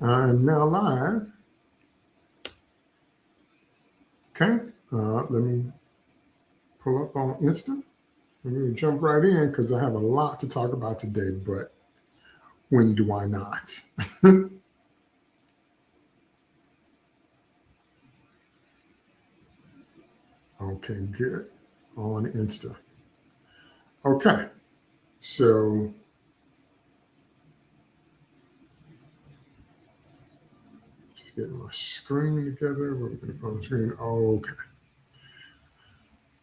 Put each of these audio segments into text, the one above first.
I'm now live. Okay, let me pull up on Insta. Let me jump right in because I have a lot to talk about today, but when do I not? Okay, good. On Insta. Okay, so just getting my screen together. What are we going to put on the screen? Okay.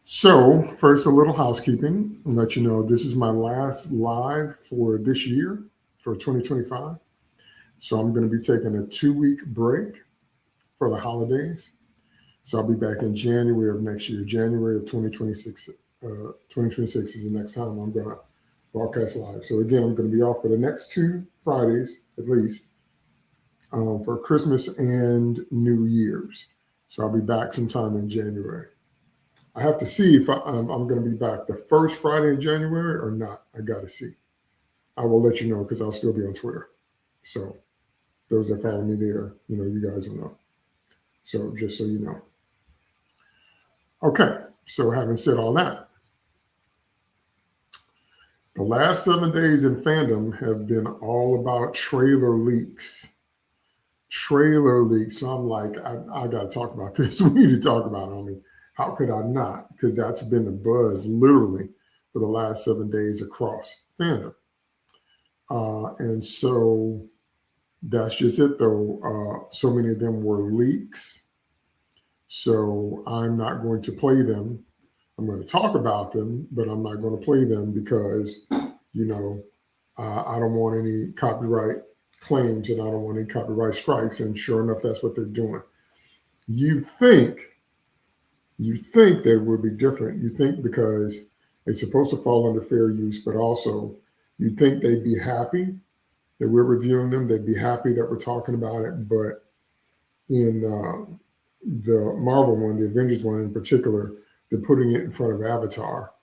So, first, a little housekeeping. I'll let you know this is my last live for this year, for 2025. So, I'm going to be taking a 2 week break for the holidays. So, I'll be back in January of next year, January of 2026. 2026 is the next time I'm going to broadcast live. So, again, I'm going to be off for the next 2 Fridays at least for Christmas and New Year's. So, I'll be back sometime in January. I have to see if I'm going to be back the first Friday in January or not. I got to see. I will let you know because I'll still be on Twitter. So those that follow me there, you guys will know. So just so you know. Okay. So having said all that, the last 7 days in fandom have been all about trailer leaks. Trailer leaks. So I'm like, I got to talk about this. We need to talk about it. I mean, how could I not? Because that's been the buzz literally for the last 7 days across fandom. And so that's just it, though. So many of them were leaks. So I'm not going to play them. I'm going to talk about them, but I'm not going to play them because, I don't want any copyright claims and I don't want any copyright strikes. And sure enough, that's what they're doing. You think they would be different. You think because it's supposed to fall under fair use, but also you think they'd be happy that we're reviewing them. They'd be happy that we're talking about it. But in the Marvel one, the Avengers one in particular, they're putting it in front of Avatar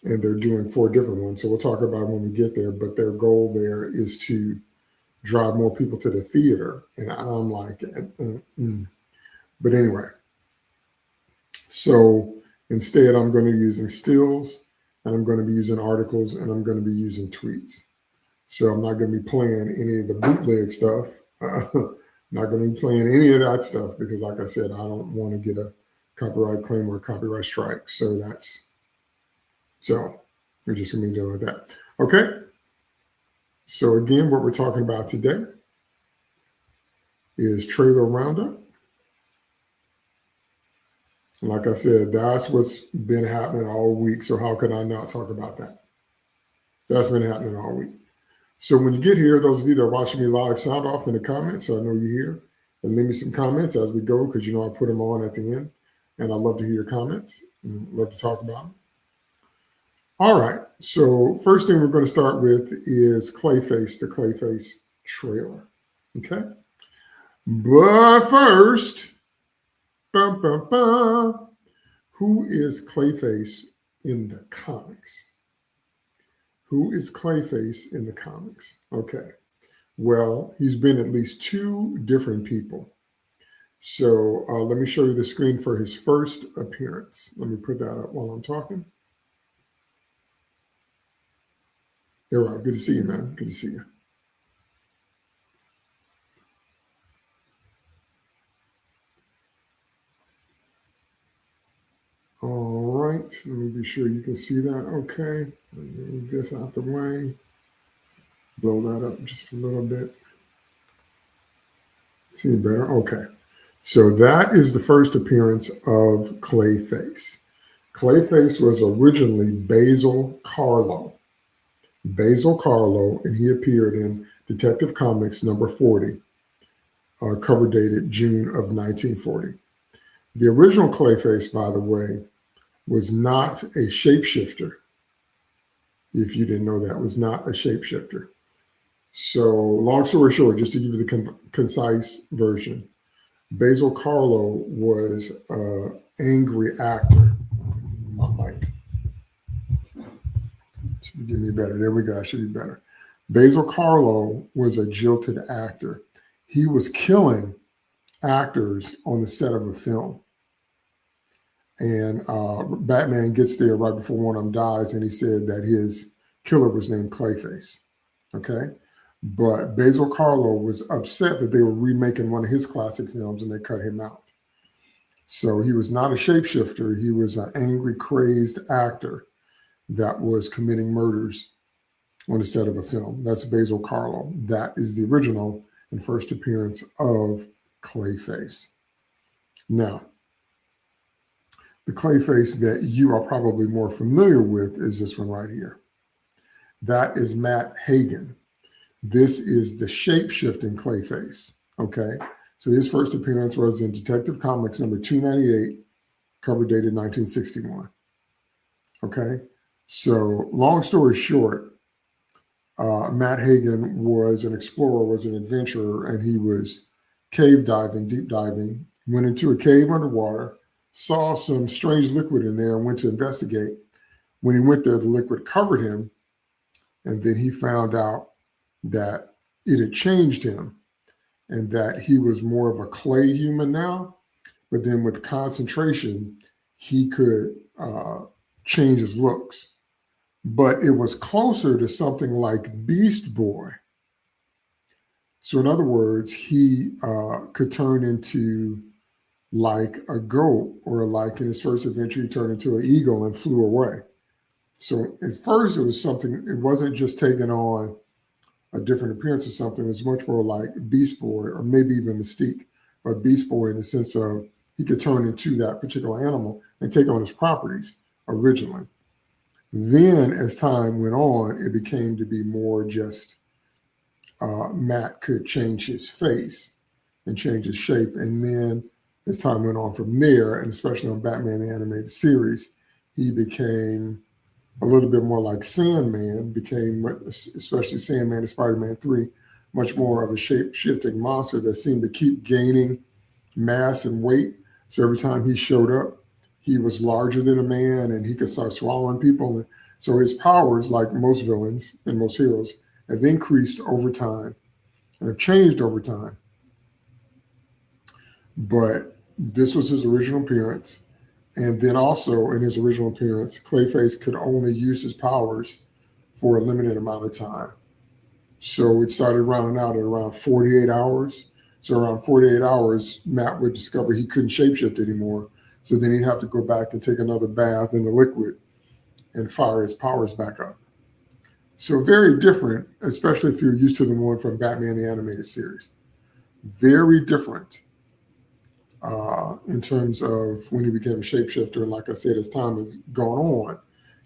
and they're doing 4 different ones. So we'll talk about it when we get there. But their goal there is to drive more people to the theater. And I'm like, But anyway, so instead, I'm going to be using stills and I'm going to be using articles and I'm going to be using tweets. So I'm not going to be playing any of the bootleg stuff. Not going to be playing any of that stuff because, like I said, I don't want to get a copyright claim or a copyright strike. So we're just going to be dealing with that. Okay. So again, what we're talking about today is trailer roundup. Like I said, that's what's been happening all week. So how could I not talk about that? That's been happening all week. So when you get here, those of you that are watching me live, sound off in the comments so I know you're here. And leave me some comments as we go because I put them on at the end. And I love to hear your comments and love to talk about them. All right. So first thing we're going to start with is Clayface, the Clayface trailer. Okay. But first, who is Clayface in the comics? Who is Clayface in the comics? Okay. Well, he's been at least 2 different people. So let me show you the screen for his first appearance. Let me put that up while I'm talking. All right. Good to see you, man. Good to see you. All right. Let me be sure you can see that. Okay. Move this out the way. Blow that up just a little bit. See it better? Okay. So that is the first appearance of Clayface. Clayface was originally Basil Carlo. Basil Carlo, and he appeared in Detective Comics number 40, cover dated June of 1940. The original Clayface, by the way, was not a shapeshifter. If you didn't know that, was not a shapeshifter. So long story short, just to give you the concise version, Basil Carlo was an angry actor. My mic. Should be getting me better. There we go. I should be better. Basil Carlo was a jilted actor. he was killing actors on the set of a film. And Batman gets there right before one of them dies, and he said that his killer was named Clayface. Okay. But Basil Karlo was upset that they were remaking one of his classic films and they cut him out. So he was not a shapeshifter. He was an angry, crazed actor that was committing murders on the set of a film. That's Basil Karlo. That is the original and first appearance of Clayface. Now, the Clayface that you are probably more familiar with is this one right here. That is Matt Hagen. This is the shape-shifting Clayface, okay? So his first appearance was in Detective Comics number 298, cover dated 1961, okay? So long story short, Matt Hagen was an explorer, was an adventurer, and he was cave diving, deep diving, went into a cave underwater, saw some strange liquid in there and went to investigate. When he went there, the liquid covered him, and then he found out that it had changed him and that he was more of a clay human now, but then with concentration, he could change his looks. But it was closer to something like Beast Boy. So in other words, he could turn into like a goat, or like in his first adventure, he turned into an eagle and flew away. So at first it was something, it wasn't just taking on a different appearance of something. It was much more like Beast Boy, or maybe even Mystique, but Beast Boy in the sense of he could turn into that particular animal and take on his properties originally. Then as time went on, it became to be more just Matt could change his face and change his shape. And then as time went on from there, and especially on Batman the Animated Series, he became a little bit more like Sandman, became, especially Sandman and Spider-Man 3, much more of a shape-shifting monster that seemed to keep gaining mass and weight. So every time he showed up, he was larger than a man and he could start swallowing people. So his powers, like most villains and most heroes, have increased over time and have changed over time. But this was his original appearance. And then also in his original appearance, Clayface could only use his powers for a limited amount of time. So it started rounding out at around 48 hours. So around 48 hours, Matt would discover he couldn't shapeshift anymore. So then he'd have to go back and take another bath in the liquid and fire his powers back up. So very different, especially if you're used to the one from Batman the Animated Series. Very different in terms of when he became a shapeshifter. And like I said, as time has gone on,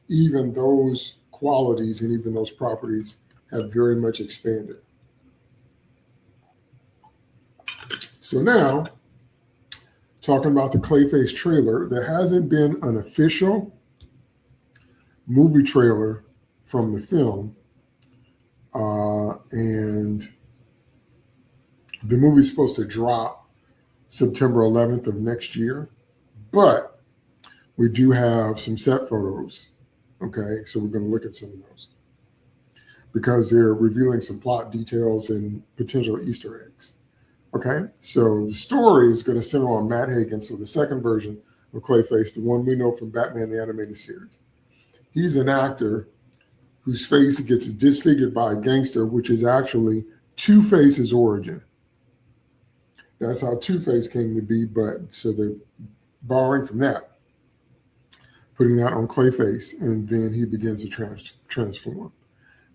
even those qualities and even those properties have very much expanded. So now, talking about the Clayface trailer, there hasn't been an official movie trailer from the film. And the movie's supposed to drop September 11th of next year, but we do have some set photos. Okay, so we're going to look at some of those because they're revealing some plot details and potential Easter eggs. Okay, so the story is going to center on Matt Hagen, so the second version of Clayface, the one we know from Batman the Animated Series. He's an actor whose face gets disfigured by a gangster, which is actually Two-Face's origin. That's how Two-Face came to be, but so they're borrowing from that, putting that on Clayface, and then he begins to transform.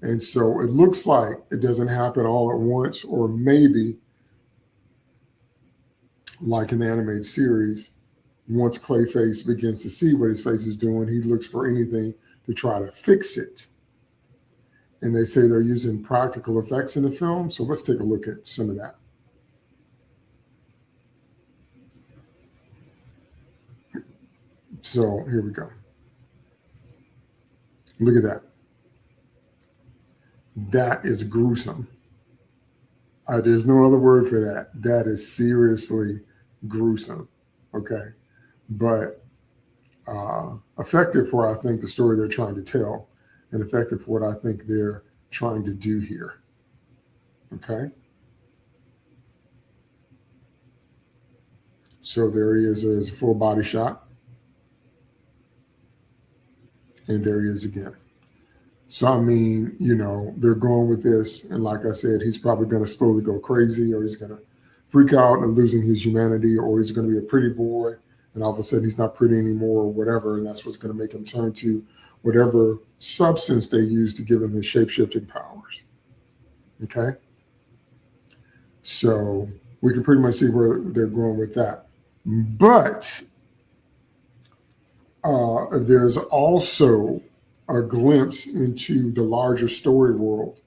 And so it looks like it doesn't happen all at once, or maybe like in the animated series, once Clayface begins to see what his face is doing, he looks for anything to try to fix it. And they say they're using practical effects in the film. So let's take a look at some of that. So here we go. Look at that. That is gruesome. There's no other word for that. That is seriously gruesome. Okay. But effective for, I think, the story they're trying to tell, and effective for what I think they're trying to do here. Okay. So there he is as a full body shot. And there he is again. So, I mean, they're going with this. And like I said, he's probably going to slowly go crazy, or he's going to freak out and losing his humanity, or he's going to be a pretty boy. And all of a sudden he's not pretty anymore or whatever. And that's what's going to make him turn to whatever substance they use to give him his shape-shifting powers. Okay. So we can pretty much see where they're going with that. But there's also a glimpse into the larger story world.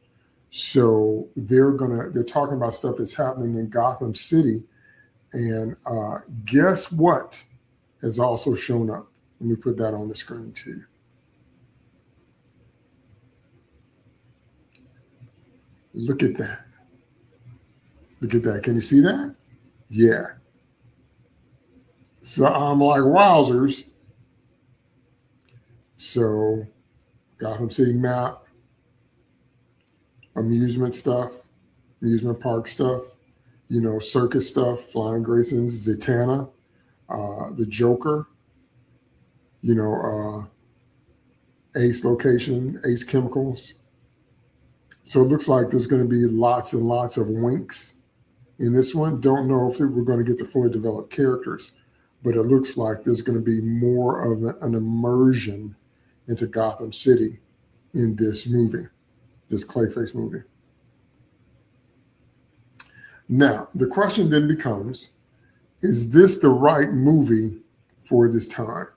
So they're talking about stuff that's happening in Gotham City. And guess what has also shown up? Let me put that on the screen too. Look at that. Look at that. Can you see that? Yeah. So I'm like, wowzers. So Gotham City map, amusement stuff, amusement park stuff, circus stuff, Flying Graysons, Zatanna, the Joker, Ace Location, Ace Chemicals. So it looks like there's going to be lots and lots of winks in this one. Don't know if we're going to get the fully developed characters, but it looks like there's going to be more of an immersion into Gotham City in this movie, this Clayface movie. Now, the question then becomes, is this the right movie for this time?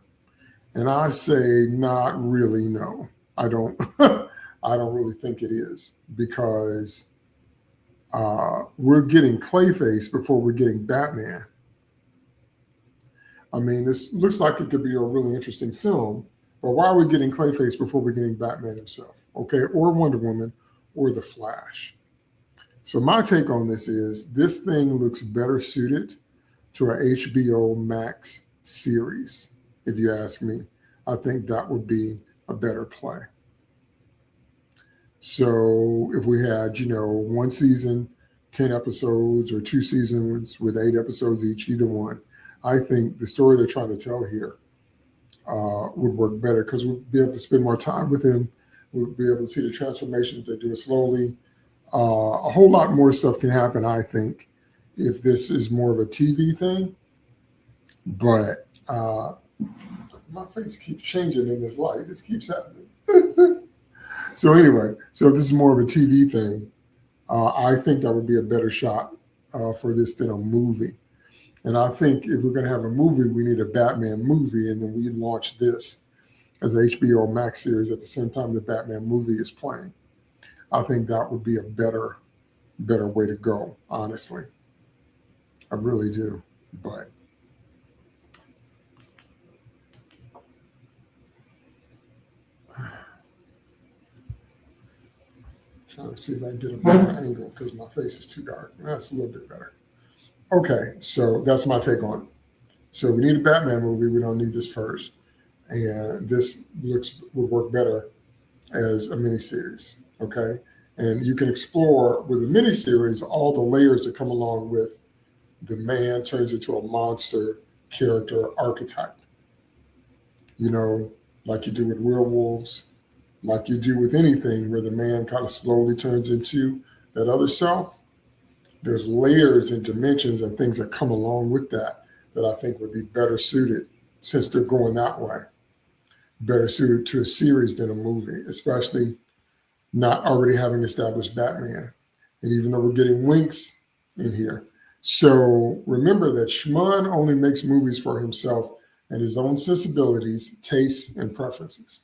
And I say, not really, no. I don't I don't really think it is, because we're getting Clayface before we're getting Batman. I mean, this looks like it could be a really interesting film, but why are we getting Clayface before we're getting Batman himself? Okay, or Wonder Woman, or The Flash. So my take on this is, this thing looks better suited to a HBO Max series, if you ask me. I think that would be a better play. So if we had, one season, 10 episodes, or 2 seasons with 8 episodes each, either one, I think the story they're trying to tell here would work better, because we'll be able to spend more time with him. We'll be able to see the transformation if they do it slowly. A whole lot more stuff can happen, I think, if this is more of a TV thing. But my face keeps changing in this light. This keeps happening. So anyway, so if this is more of a TV thing, I think that would be a better shot for this than a movie. And I think if we're going to have a movie, we need a Batman movie, and then we launch this as an HBO Max series at the same time the Batman movie is playing. I think that would be a better way to go, honestly. I really do. But trying to see if I can get a better angle, because my face is too dark. That's a little bit better. Okay, so that's my take on it. So we need a Batman movie. We don't need this first. And this would work better as a miniseries, okay? And you can explore with a miniseries all the layers that come along with the man turns into a monster character archetype. Like you do with werewolves, like you do with anything where the man kind of slowly turns into that other self. There's layers and dimensions and things that come along with that I think would be better suited, since they're going that way, better suited to a series than a movie, especially not already having established Batman. And even though we're getting Winks in here. So remember that Schmun only makes movies for himself and his own sensibilities, tastes, and preferences.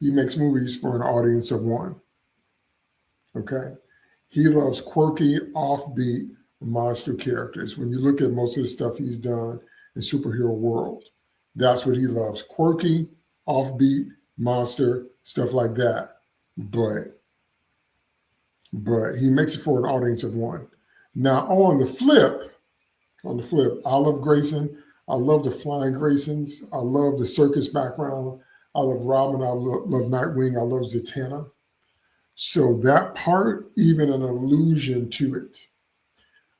He makes movies for an audience of one. Okay? He loves quirky, offbeat monster characters. When you look at most of the stuff he's done in superhero world, that's what he loves. Quirky, offbeat, monster, stuff like that. But he makes it for an audience of one. Now, on the flip, I love Grayson. I love the Flying Graysons. I love the circus background. I love Robin. I love Nightwing. I love Zatanna. So that part, even an allusion to it,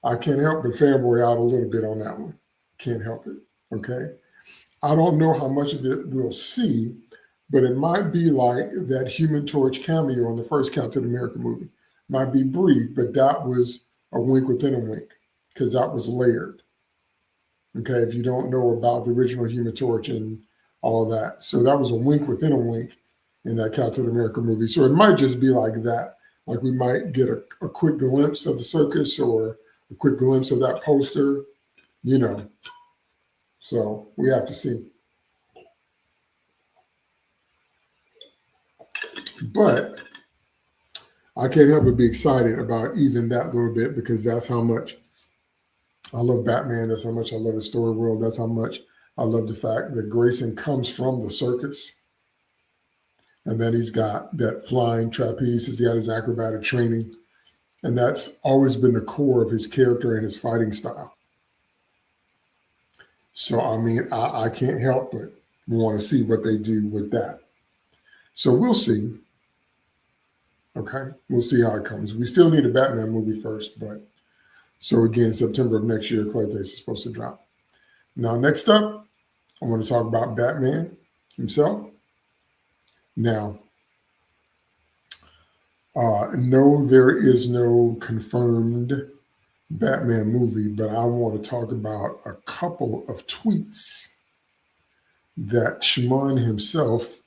I can't help but fanboy out a little bit on that one. Can't help it. Okay. I don't know how much of it we'll see, but it might be like that Human Torch cameo in the first Captain America movie. Might be brief, but that was a wink within a wink because that was layered. Okay, if you don't know about the original Human Torch and all of that. So that was a wink within a wink in that Captain America movie. So it might just be like that. Like we might get a quick glimpse of the circus or a quick glimpse of that poster, you know. So we have to see. But I can't help but be excited about even that little bit because that's how much I love Batman. That's how much I love his story world. That's how much I love the fact that Grayson comes from the circus and that he's got that flying trapeze, he's got his acrobatic training. And that's always been the core of his character and his fighting style. So, I mean, I can't help but want to see what they do with that. So we'll see. Okay, we'll see how it comes. We still need a Batman movie first, but so again, September of next year, Clayface is supposed to drop. Now, next up, I want to talk about Batman himself. Now, no, there is no confirmed Batman movie, but I want to talk about a couple of tweets that Shimon himself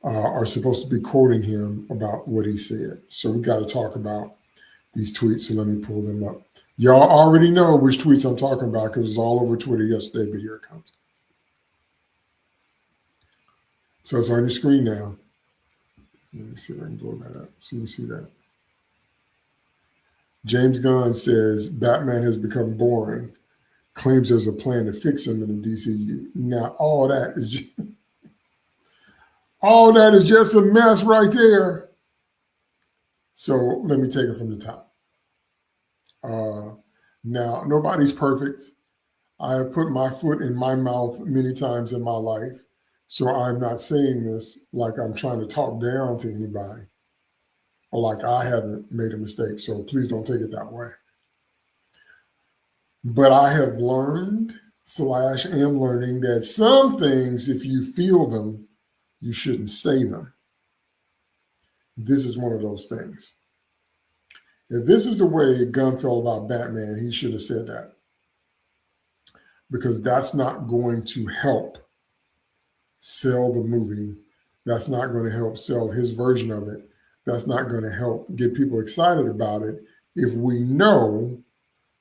are supposed to be quoting him about what he said. So we got to talk about these tweets. So let me pull them up. Y'all already know which tweets I'm talking about because it was all over Twitter yesterday, but here it comes. So it's on your screen now. Let me see if I can blow that up so you can see that. James Gunn says Batman has become boring, claims there's a plan to fix him in the DCU. Now, all that is just a mess right there. So let me take it from the top. Now, nobody's perfect. I have put my foot in my mouth many times in my life. So I'm not saying this like I'm trying to talk down to anybody or like I haven't made a mistake. So please don't take it that way. But I have learned / am learning that some things, if you feel them, you shouldn't say them. This is one of those things. If this is the way Gunn felt about Batman, he should have said that. Because that's not going to help sell the movie. That's not going to help sell his version of it. That's not going to help get people excited about it if we know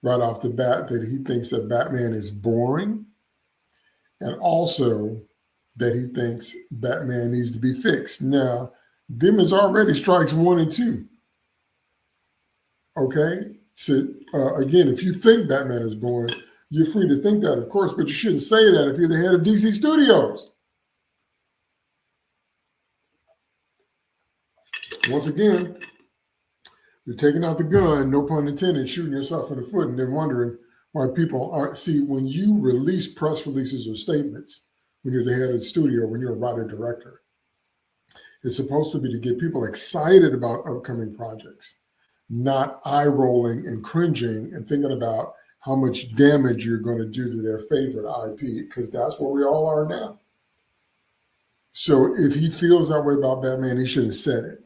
right off the bat that he thinks that Batman is boring and also that he thinks Batman needs to be fixed. Now, them is already strikes 1 and 2. Okay? So, again, if you think Batman is boring, you're free to think that, of course, but you shouldn't say that if you're the head of DC Studios. Once again, you're taking out the gun, no pun intended, shooting yourself in the foot and then wondering why people aren't. See, when you release press releases or statements, when you're the head of the studio, when you're a writer-director, it's supposed to be to get people excited about upcoming projects, not eye-rolling and cringing and thinking about how much damage you're going to do to their favorite IP, because that's where we all are now. So if he feels that way about Batman, he should have said it.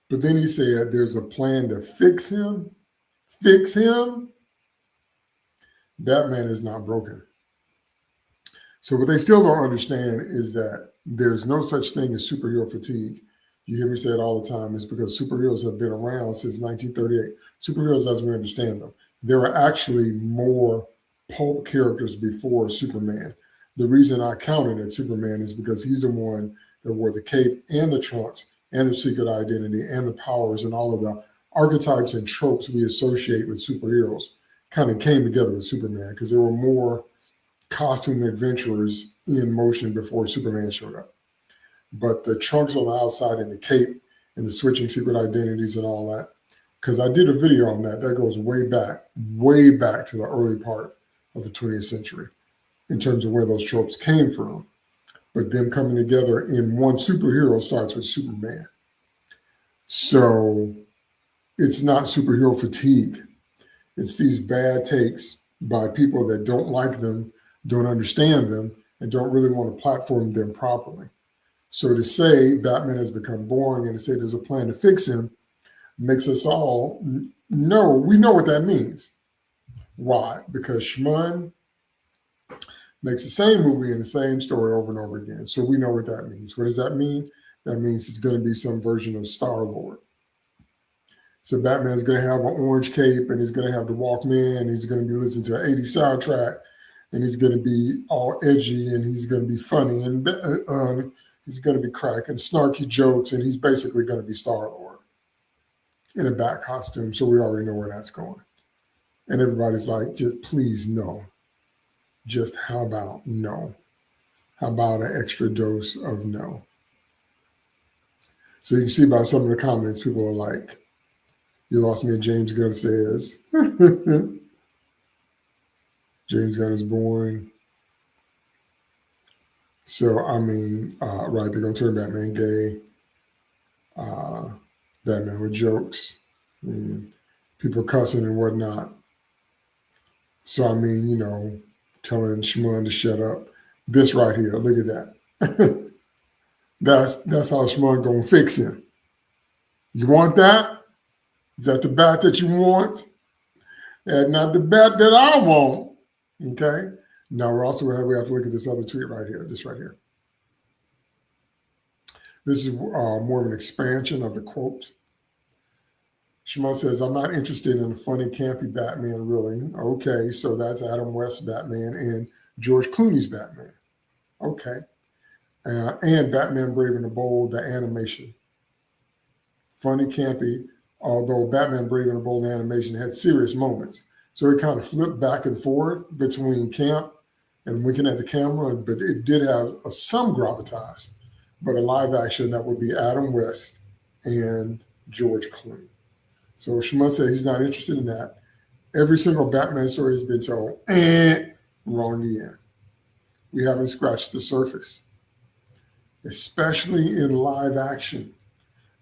But then he said there's a plan to fix him. Fix him? Batman is not broken. So what they still don't understand is that there's no such thing as superhero fatigue. You hear me say it all the time. It's because superheroes have been around since 1938. Superheroes as we understand them. There are actually more pulp characters before Superman. The reason I counted at Superman is because he's the one that wore the cape and the trunks and the secret identity and the powers and all of the archetypes and tropes we associate with superheroes kind of came together with Superman because there were more costume adventurers in motion before Superman showed up. But the trunks on the outside and the cape and the switching secret identities and all that, because I did a video on that. That goes way back to the early part of the 20th century in terms of where those tropes came from. But them coming together in one superhero starts with Superman. So It's not superhero fatigue. It's these bad takes by people that don't like them, don't understand them, and don't really want to platform them properly. So to say Batman has become boring and to say there's a plan to fix him makes us all know, we know what that means. Why? Because Schmun makes the same movie and the same story over and over again. So we know what that means. What does that mean? That means it's going to be some version of Star-Lord. So Batman's going to have an orange cape and he's going to have the Walkman. He's going to be listening to an 80s soundtrack and he's going to be all edgy and he's going to be funny and he's going to be cracking snarky jokes and he's basically going to be Star-Lord in a bat costume. So we already know where that's going. And everybody's like, just please no. Just how about no? How about an extra dose of no? So you can see by some of the comments, people are like, you lost me, James Gunn says. James Gunn is boring. So, I mean, right, they're going to turn Batman gay. Batman with jokes. And people cussing and whatnot. So, I mean, you know, telling Schmun to shut up. This right here, look at that. That's how Schmun going to fix him. You want that? Is that the bat that you want? And not the bat that I want. Okay. Now we have to look at this other tweet right here. This right here. This is more of an expansion of the quote. Schmun says, "I'm not interested in a funny, campy Batman, really." Okay, so that's Adam West's Batman and George Clooney's Batman. Okay. And Batman Brave and the Bold, the animation. Funny, campy. Although Batman Brave and the Bold animation had serious moments. So it kind of flipped back and forth between camp and winking at the camera, but it did have some gravitas. But a live action, that would be Adam West and George Clooney. So Schmun said he's not interested in that. Every single Batman story has been told, wrong again. We haven't scratched the surface, especially in live action.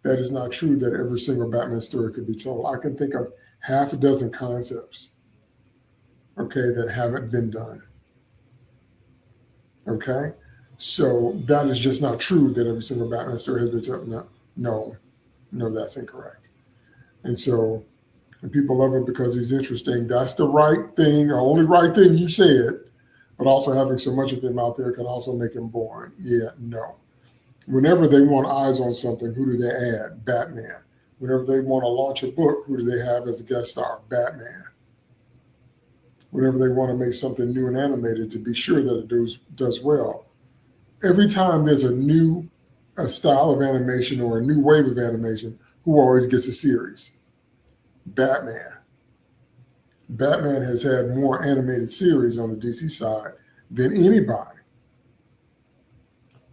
That is not true that every single Batman story could be told. I can think of half a dozen concepts, okay, that haven't been done. Okay? So that is just not true that every single Batman story has been told. No, that's incorrect. And so, and people love him because he's interesting. That's the right thing, or only right thing you said, but also having so much of him out there can also make him boring. Yeah, no. Whenever they want eyes on something, who do they add? Batman. Whenever they want to launch a book, who do they have as a guest star? Batman. Whenever they want to make something new and animated to be sure that it does well. Every time there's a style of animation or a new wave of animation, who always gets a series? Batman. Batman has had more animated series on the DC side than anybody.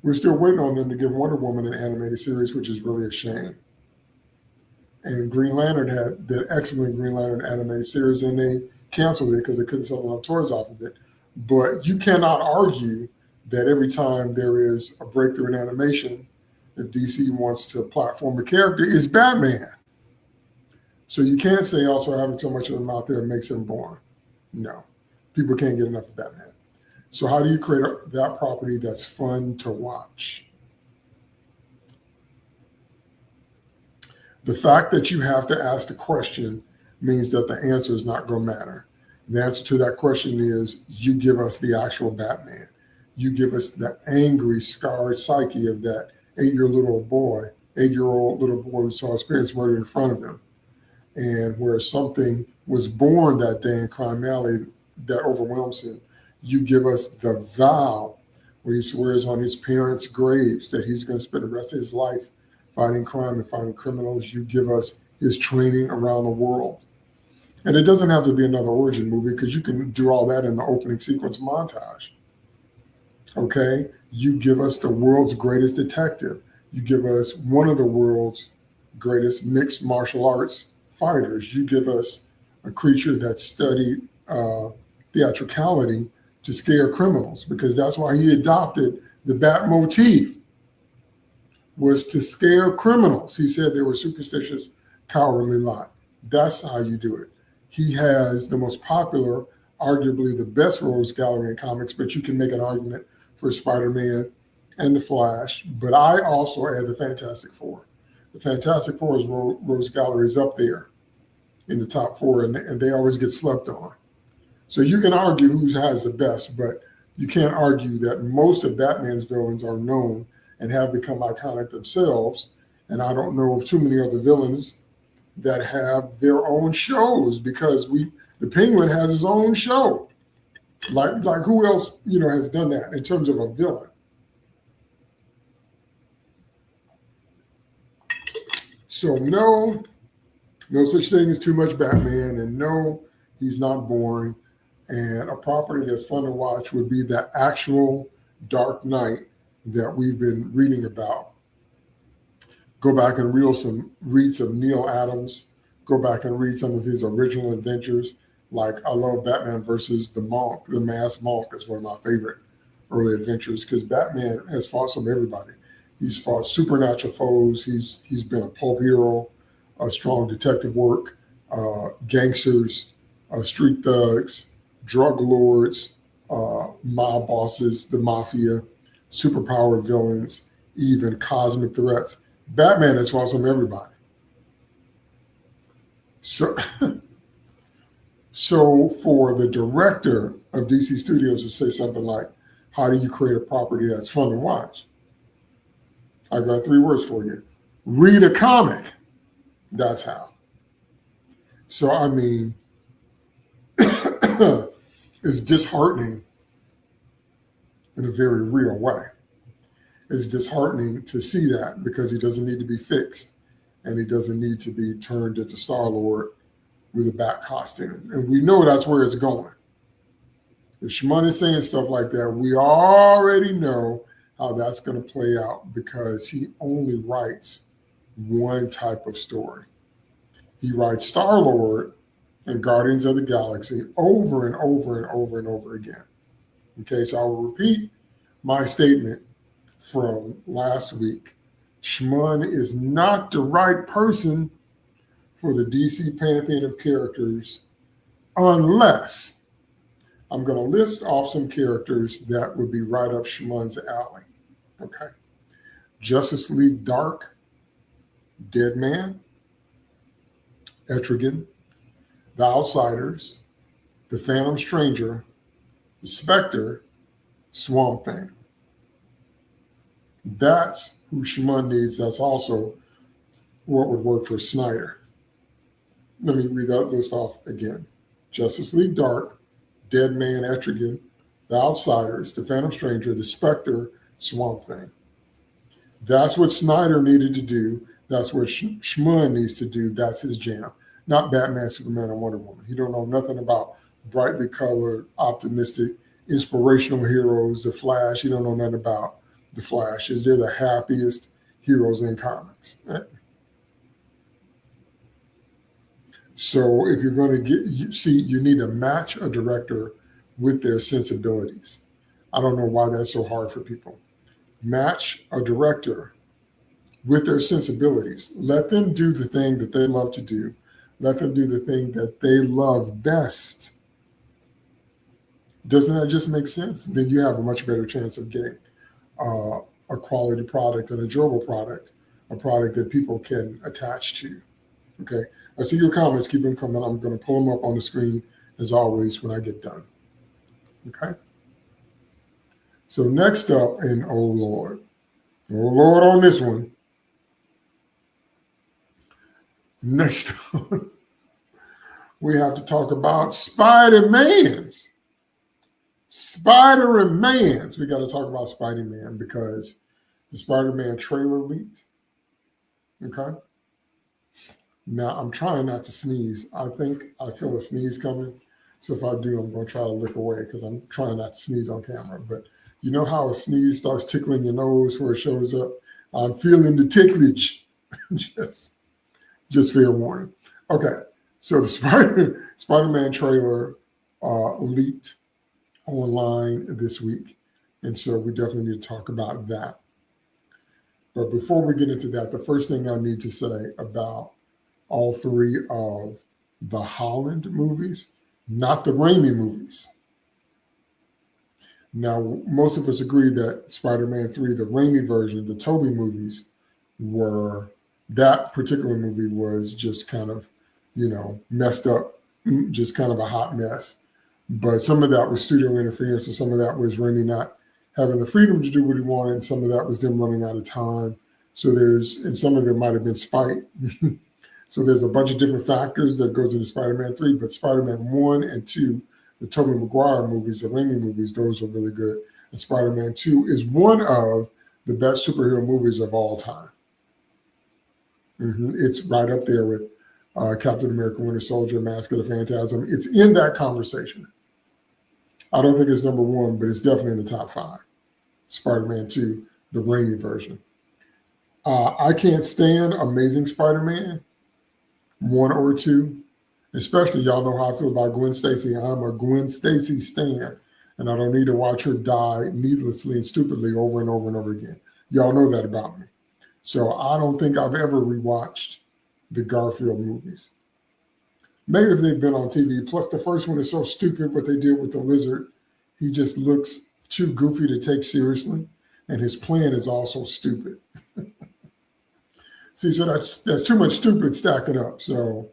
We're still waiting on them to give Wonder Woman an animated series, which is really a shame. And Green Lantern had that excellent Green Lantern animated series, and they canceled it because they couldn't sell enough toys off of it. But you cannot argue that every time there is a breakthrough in animation, if DC wants to platform a character, it's Batman. So you can't say also having so much of them out there makes him boring. No, people can't get enough of Batman. So how do you create that property that's fun to watch? The fact that you have to ask the question means that the answer is not going to matter. The answer to that question is you give us the actual Batman. You give us the angry, scarred psyche of that 8-year-old little boy who saw his parents murdered in front of him. And where something was born that day in Crime Alley that overwhelms him. You give us the vow where he swears on his parents' graves that he's going to spend the rest of his life fighting crime and fighting criminals. You give us his training around the world. And it doesn't have to be another origin movie because you can do all that in the opening sequence montage. Okay? You give us the world's greatest detective. You give us one of the world's greatest mixed martial arts fighters. You give us a creature that studied theatricality to scare criminals, because that's why he adopted the bat motif, was to scare criminals. He said they were superstitious cowardly lie. That's how you do it. He has the most popular, arguably the best rogues gallery in comics, but you can make an argument for Spider-Man and the Flash. But I also add the Fantastic Four. The Fantastic Four's rogues gallery is up there in the top four, and they always get slept on. So you can argue who has the best, but you can't argue that most of Batman's villains are known and have become iconic themselves. And I don't know of too many other villains that have their own shows, because the Penguin has his own show. Like who else, has done that in terms of a villain? So no such thing as too much Batman, and no, he's not boring. And a property that's fun to watch would be the actual Dark Knight that we've been reading about. Go back and read some Neil Adams. Go back and read some of his original adventures. Like, I love Batman versus the Monk. The Masked Monk is one of my favorite early adventures, because Batman has fought some everybody. He's fought supernatural foes. He's been a pulp hero, a strong detective work, gangsters, street thugs, drug lords, mob bosses, the mafia, superpowered villains, even cosmic threats. Batman has fought some everybody. So, so for the director of DC Studios to say something like, how do you create a property that's fun to watch? I got 3 words for you. Read a comic. That's how. So, I mean, it's disheartening in a very real way. It's disheartening to see that, because he doesn't need to be fixed, and he doesn't need to be turned into Star-Lord with a bat costume. And we know that's where it's going. If Shimon is saying stuff like that, we already know how that's going to play out, because he only writes one type of story. He writes Star-Lord and Guardians of the Galaxy over and over and over and over again. Okay, so I will repeat my statement from last week. Shimon is not the right person for the DC pantheon of characters, unless I'm going to list off some characters that would be right up Shimon's alley. Okay. Justice League Dark, Deadman, Etrigan, The Outsiders, The Phantom Stranger, The Spectre, Swamp Thing. That's who Shimon needs. That's also what would work for Snyder. Let me read that list off again. Justice League Dark, Deadman, Etrigan, The Outsiders, The Phantom Stranger, The Spectre, Swamp Thing. That's what Snyder needed to do. That's what Shimon needs to do. That's his jam. Not Batman, Superman, and Wonder Woman. He don't know nothing about brightly colored, optimistic, inspirational heroes. The Flash, he don't know nothing about the Flash. They're the happiest heroes in comics. Right? So if you're going to you need to match a director with their sensibilities. I don't know why that's so hard for people. Match a director with their sensibilities. Let them do the thing that they love to do. Let them do the thing that they love best. Doesn't that just make sense? Then you have a much better chance of getting a quality product, an enjoyable product, a product that people can attach to. Okay. I see your comments. Keep them coming. I'm going to pull them up on the screen as always when I get done. Okay. So next up, and oh Lord on this one. Next up, we have to talk about Spider-Mans. Spider-Mans. We got to talk about Spider-Man because the Spider-Man trailer leaked. Okay. Now, I'm trying not to sneeze. I think I feel a sneeze coming. So if I do, I'm going to try to lick away because I'm trying not to sneeze on camera. But you know how a sneeze starts tickling your nose before it shows up? I'm feeling the ticklage. just fair warning. Okay. So the Spider-Man trailer leaked online this week. And so we definitely need to talk about that. But before we get into that, the first thing I need to say about all three of the Holland movies, not the Raimi movies. Now, most of us agree that Spider-Man 3, the Raimi version, the Tobey movies, that particular movie was just kind of, messed up, just kind of a hot mess. But some of that was studio interference, and some of that was Raimi not having the freedom to do what he wanted, and some of that was them running out of time. And some of it might have been spite. So there's a bunch of different factors that goes into Spider-Man 3, but Spider-Man 1 and 2, the Tobey Maguire movies, the Raimi movies, those are really good. And Spider-Man 2 is one of the best superhero movies of all time. It's right up there with Captain America, Winter Soldier, Mask of the Phantasm. It's in that conversation. I don't think it's number one, but it's definitely in the top 5. Spider-Man 2, the Raimi version. I can't stand Amazing Spider-Man 1 or 2, especially y'all know how I feel about Gwen Stacy. I'm a Gwen Stacy stan, and I don't need to watch her die needlessly and stupidly over and over and over again. Y'all know that about me. So I don't think I've ever rewatched the Garfield movies. Maybe if they've been on TV. Plus, the first one is so stupid what they did with the lizard. He just looks too goofy to take seriously, and his plan is also stupid. See, so that's too much stupid stacking up. So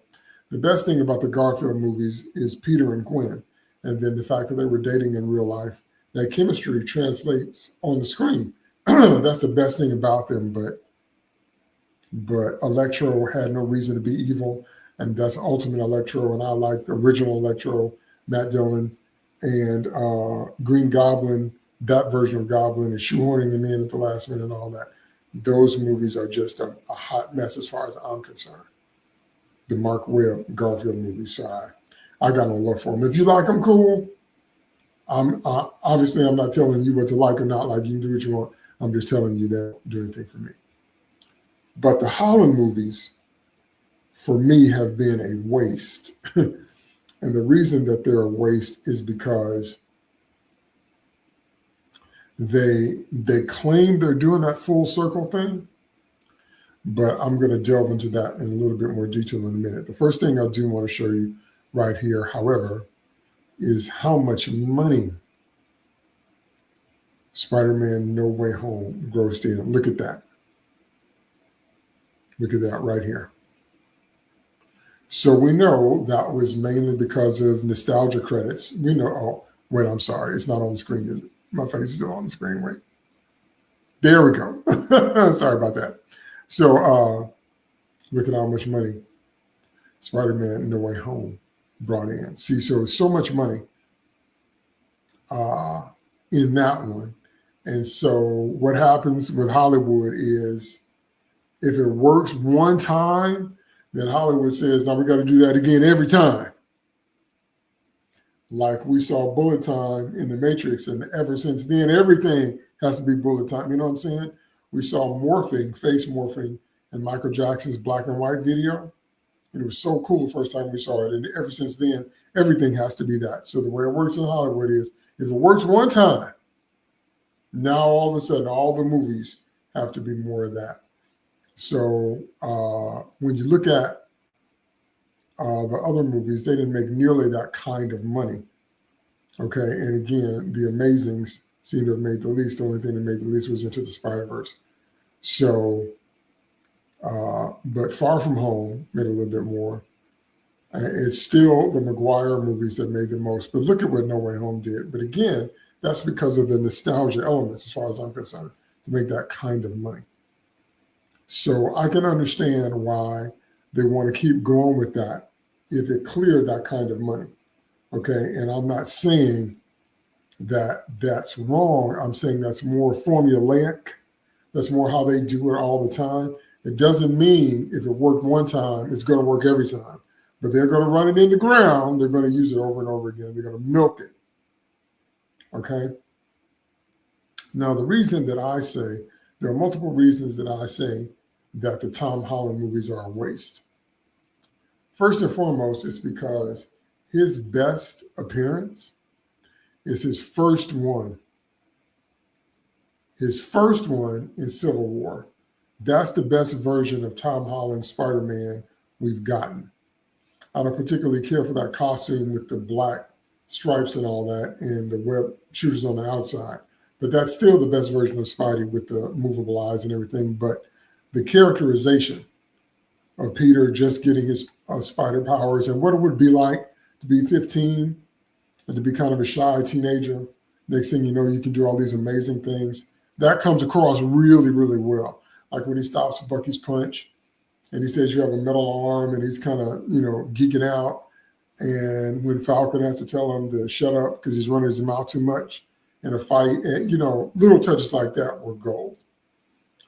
the best thing about the Garfield movies is Peter and Gwen, and then the fact that they were dating in real life. That chemistry translates on the screen. That's the best thing about them. But Electro had no reason to be evil, and that's Ultimate Electro, and I like the original Electro, Matt Dillon, and Green Goblin, that version of Goblin, and shoehorning him in at the last minute and all that. Those movies are just a hot mess as far as I'm concerned. The Mark Webb Garfield movies. So I got no love for them. If you like them, cool. Obviously, I'm not telling you what to like or not like. You can do what you want. I'm just telling you that don't do anything for me. But the Holland movies, for me, have been a waste. And the reason that they're a waste is because they claim they're doing that full circle thing, but I'm going to delve into that in a little bit more detail in a minute. The first thing I do want to show you right here, however, is how much money Spider-Man No Way Home grossed in. Look at that. Look at that right here. So we know that was mainly because of nostalgia credits. We know, oh, wait, I'm sorry. It's not on the screen, is it? My face is still on the screen. Wait. There we go. Sorry about that. So look at how much money Spider-Man No Way Home brought in. See, so much money in that one. And so what happens with Hollywood is if it works one time, then Hollywood says, now we got to do that again every time. Like we saw bullet time in the Matrix, and ever since then, everything has to be bullet time. You know what I'm saying? We saw morphing, face morphing in Michael Jackson's black and white video. And it was so cool the first time we saw it. And ever since then, everything has to be that. So the way it works in Hollywood is if it works one time, now all of a sudden, all the movies have to be more of that. So when you look at the other movies, they didn't make nearly that kind of money. Okay, and again, the Amazings seem to have made the least. The only thing that made the least was Into the Spider-Verse. So, but Far From Home made a little bit more. It's still the Maguire movies that made the most. But look at what No Way Home did. But again, that's because of the nostalgia elements, as far as I'm concerned, to make that kind of money. So I can understand why they want to keep going with that if it cleared that kind of money. Okay, and I'm not saying that that's wrong. I'm saying that's more formulaic. That's more how they do it all the time. It doesn't mean if it worked one time, it's going to work every time. But they're going to run it in the ground. They're going to use it over and over again. They're going to milk it. Okay? Now, the reason that I say, there are multiple reasons that I say that the Tom Holland movies are a waste. First and foremost, it's because his best appearance is his first one. His first one in Civil War. That's the best version of Tom Holland's Spider-Man we've gotten. I don't particularly care for that costume with the black stripes and all that and the web shooters on the outside. But that's still the best version of Spidey with the movable eyes and everything. But the characterization of Peter just getting his spider powers and what it would be like to be 15 and to be kind of a shy teenager. Next thing you know, you can do all these amazing things. That comes across really, really well. Like when he stops Bucky's punch and he says you have a metal arm and he's kind of, geeking out. And when Falcon has to tell him to shut up because he's running his mouth too much in a fight, and, little touches like that were gold.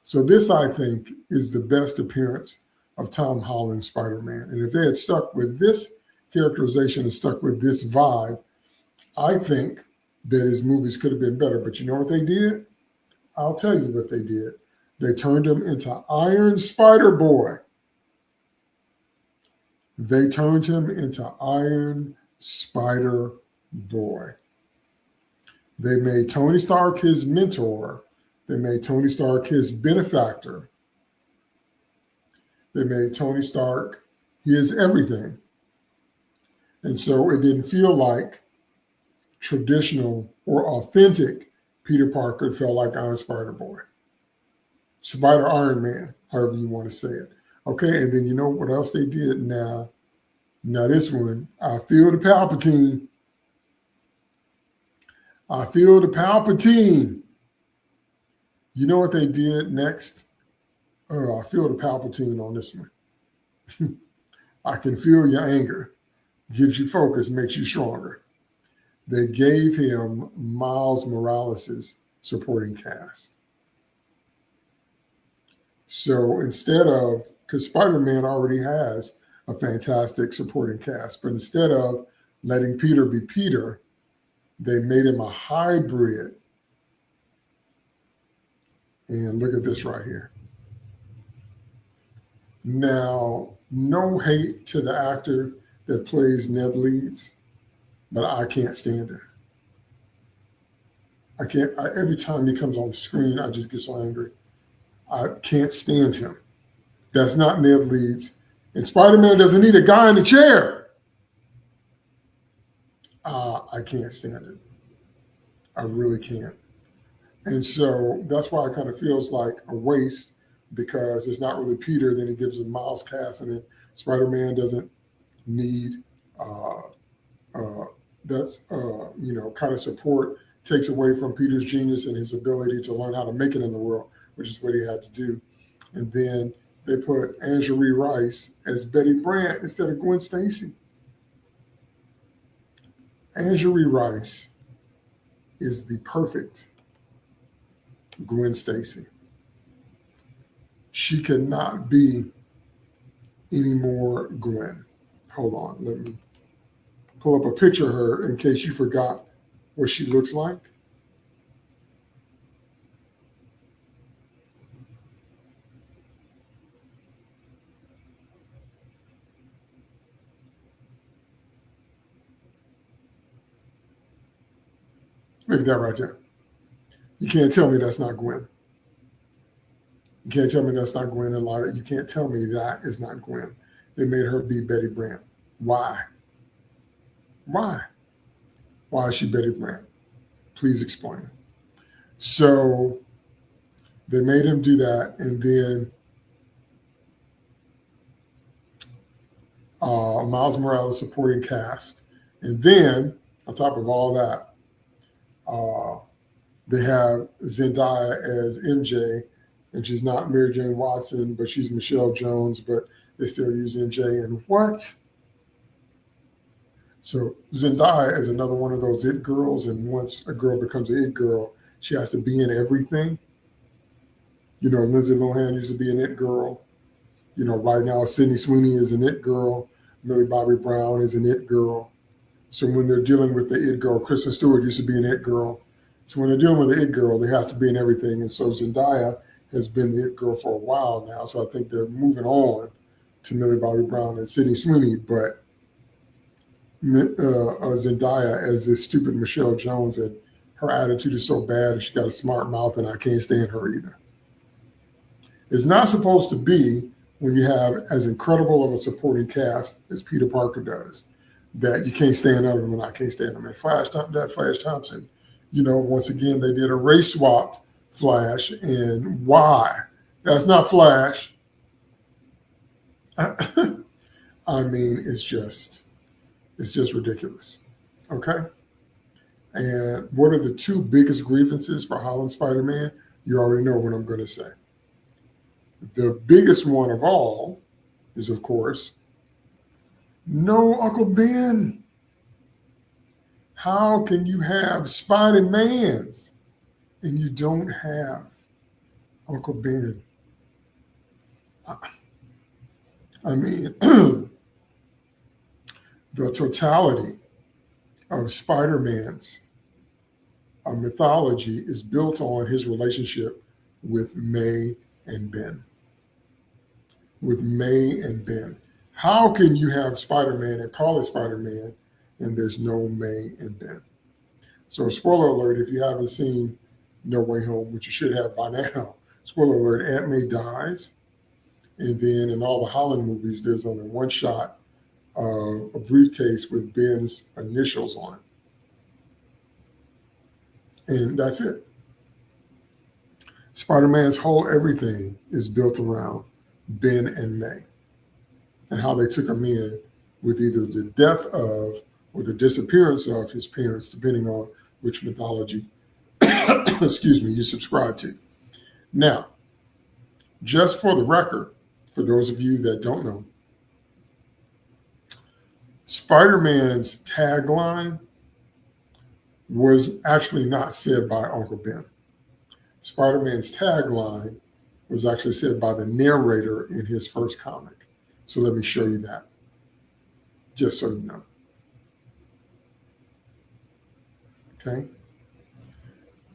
So this, I think, is the best appearance of Tom Holland's Spider-Man. And if they had stuck with this characterization and stuck with this vibe, I think that his movies could have been better. But you know what they did? I'll tell you what they did. They turned him into Iron Spider-Boy. They turned him into Iron Spider-Boy. They made Tony Stark his mentor. They made Tony Stark his benefactor. They made Tony Stark his everything. And so it didn't feel like traditional or authentic Peter Parker. It felt like Iron Spider-Boy. Spider Iron Man, however you want to say it. Okay, and then you know what else they did? Now this one, I feel the Palpatine. I feel the Palpatine. You know what they did next? Oh, I feel the Palpatine on this one. I can feel your anger. Gives you focus, makes you stronger. They gave him Miles Morales' supporting cast. So instead of, because Spider-Man already has a fantastic supporting cast, but instead of letting Peter be Peter, they made him a hybrid. And look at this right here. Now, no hate to the actor that plays Ned Leeds, but I can't stand him. Every time he comes on the screen, I just get so angry. I can't stand him. That's not Ned Leeds. And Spider-Man doesn't need a guy in a chair. I can't stand it. I really can't. And so that's why it kind of feels like a waste because it's not really Peter. Then he gives him Miles cast, and then Spider-Man doesn't need kind of support. Takes away from Peter's genius and his ability to learn how to make it in the world, which is what he had to do. And then they put Angourie Rice as Betty Brant instead of Gwen Stacy. Angourie Rice is the perfect Gwen Stacy. She cannot be any more Gwen. Hold on, let me pull up a picture of her in case you forgot what she looks like. Look at that right there. You can't tell me that's not Gwen. You can't tell me that's not Gwen and Lila. You can't tell me that is not Gwen. They made her be Betty Brant. Why? Why? Why is she Betty Brant? Please explain. So they made him do that, and then Miles Morales supporting cast. And then, on top of all that, they have Zendaya as MJ, and she's not Mary Jane Watson, but she's Michelle Jones, but they still use MJ. And what? So Zendaya is another one of those it girls, and once a girl becomes an it girl, she has to be in everything. Lindsay Lohan used to be an it girl. Right now Sydney Sweeney is an it girl. Millie Bobby Brown is an it girl. So when they're dealing with the it girl, Kristen Stewart used to be an it girl. So when they're dealing with the it girl, they have to be in everything. And so Zendaya has been the it girl for a while now. So I think they're moving on to Millie Bobby Brown and Sydney Sweeney, but Zendaya as this stupid Michelle Jones, and her attitude is so bad, and she got a smart mouth, and I can't stand her either. It's not supposed to be when you have as incredible of a supporting cast as Peter Parker does, that you can't stand other than I can't stand him. And Flash Thompson, once again, they did a race swapped Flash. And why? That's not Flash. I mean, it's just ridiculous. Okay. And what are the two biggest grievances for Holland Spider-Man? You already know what I'm going to say. The biggest one of all is, of course, no Uncle Ben. How can you have Spider-Mans and you don't have Uncle Ben? I mean, the totality of Spider-Man's mythology is built on his relationship with May and Ben. With May and Ben. How can you have Spider-Man and call it Spider-Man and there's no May and Ben? So spoiler alert, if you haven't seen No Way Home, which you should have by now, spoiler alert, Aunt May dies. And then in all the Holland movies, there's only one shot of a briefcase with Ben's initials on it. And that's it. Spider-Man's whole everything is built around Ben and May and how they took him in with either the death of or the disappearance of his parents, depending on which mythology, excuse me, you subscribe to. Now, just for the record, for those of you that don't know, Spider-Man's tagline was actually not said by Uncle Ben. Spider-Man's tagline was actually said by the narrator in his first comic. So let me show you that, just so you know. Okay.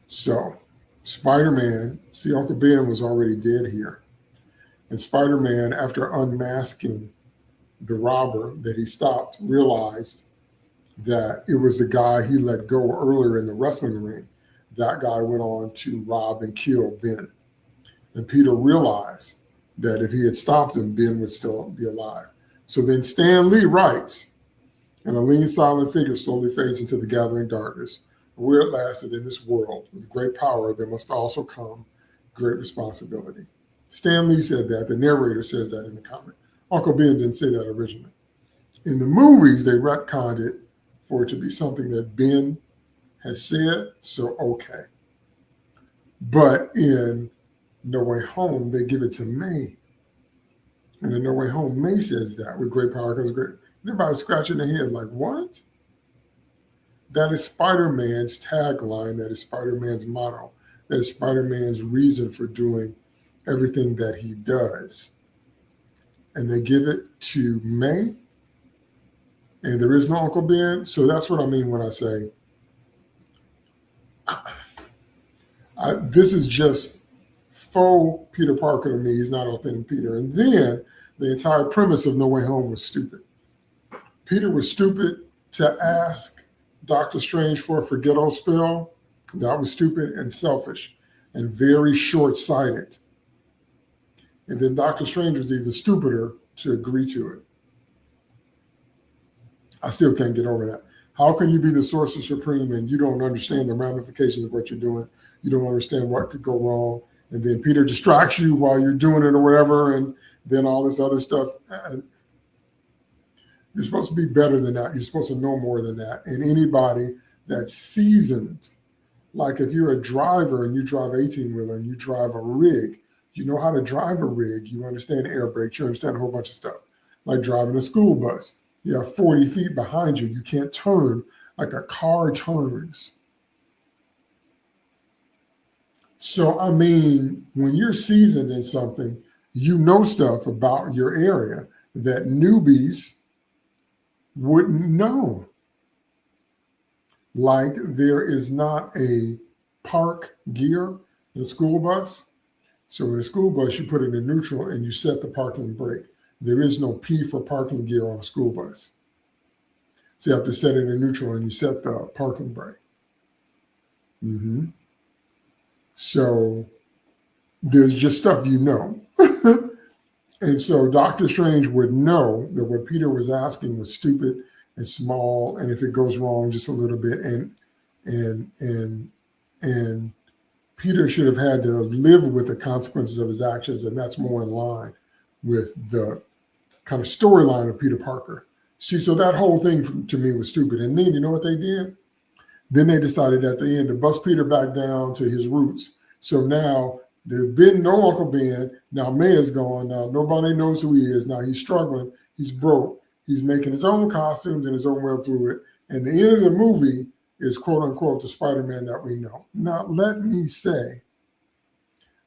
So Spider-Man, see, Uncle Ben was already dead here. And Spider-Man, after unmasking the robber that he stopped, realized that it was the guy he let go earlier in the wrestling ring. That guy went on to rob and kill Ben. And Peter realized that if he had stopped him, Ben would still be alive. So then Stan Lee writes, and a lean, silent figure slowly fades into the gathering darkness. Where it lasted in this world, with great power, there must also come great responsibility. Stan Lee said that. The narrator says that in the comic. Uncle Ben didn't say that originally. In the movies, they retconned it for it to be something that Ben has said, so okay. But in No Way Home, they give it to May. And in No Way Home, May says that, with great power comes great. And everybody's scratching their head like, what? That is Spider-Man's tagline. That is Spider-Man's motto. That is Spider-Man's reason for doing everything that he does. And they give it to May, and there is no Uncle Ben. So that's what I mean when I say, this is just faux Peter Parker to me. He's not authentic Peter. And then the entire premise of No Way Home was stupid. Peter was stupid to ask Doctor Strange for a forget-all spell. That was stupid and selfish and very short-sighted. And then Doctor Strange was even stupider to agree to it. I still can't get over that. How can you be the Sorcerer Supreme and you don't understand the ramifications of what you're doing? You don't understand what could go wrong. And then Peter distracts you while you're doing it or whatever. And then all this other stuff. You're supposed to be better than that. You're supposed to know more than that. And anybody that's seasoned, like if you're a driver and you drive 18-wheeler and you drive a rig, you know how to drive a rig. You understand air brakes. You understand a whole bunch of stuff. Like driving a school bus. You have 40 feet behind you. You can't turn like a car turns. So, I mean, when you're seasoned in something, you know stuff about your area that newbies wouldn't know. Like there is not a park gear in a school bus. So in a school bus, you put it in neutral and you set the parking brake. There is no P for parking gear on a school bus. So you have to set it in neutral and you set the parking brake. So there's just stuff you know. And so Doctor Strange would know that what Peter was asking was stupid and small, and if it goes wrong just a little bit, and and and Peter should have had to live with the consequences of his actions, and that's more in line with the kind of storyline of Peter Parker. See, so that whole thing to me was stupid. And then you know what they did? Then they decided at the end to bust Peter back down to his roots. So now there's been no Uncle Ben. Now May is gone. Now nobody knows who he is. Now he's struggling. He's broke. He's making his own costumes and his own web fluid. And the end of the movie is quote unquote the Spider-Man that we know. Now let me say